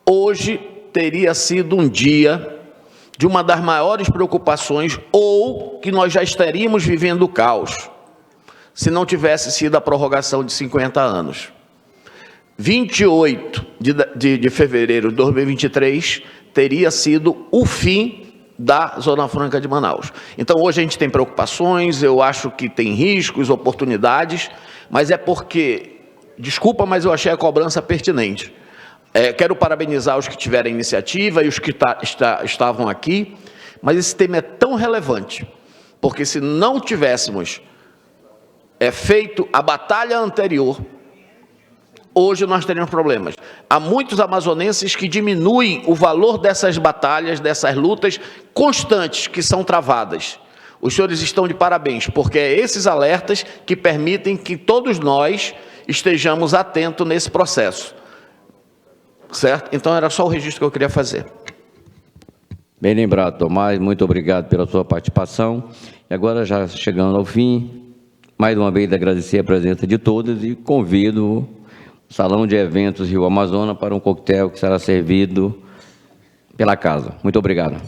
Hoje teria sido um dia de uma das maiores preocupações, ou que nós já estaríamos vivendo o caos, se não tivesse sido a prorrogação de 50 anos. 28 de fevereiro de 2023 teria sido o fim da Zona Franca de Manaus. Então, hoje a gente tem preocupações, eu acho que tem riscos, oportunidades, mas é porque, desculpa, mas eu achei a cobrança pertinente. Quero parabenizar os que tiveram a iniciativa e os que estavam aqui, mas esse tema é tão relevante, porque se não tivéssemos feito a batalha anterior, hoje nós teríamos problemas. Há muitos amazonenses que diminuem o valor dessas batalhas, dessas lutas constantes que são travadas. Os senhores estão de parabéns, porque é esses alertas que permitem que todos nós estejamos atentos nesse processo. Certo? Então, era só o registro que eu queria fazer. Bem lembrado, Tomás, muito obrigado pela sua participação. E agora, já chegando ao fim, mais uma vez agradecer a presença de todos e convido o Salão de Eventos Rio Amazonas para um coquetel que será servido pela casa. Muito obrigado.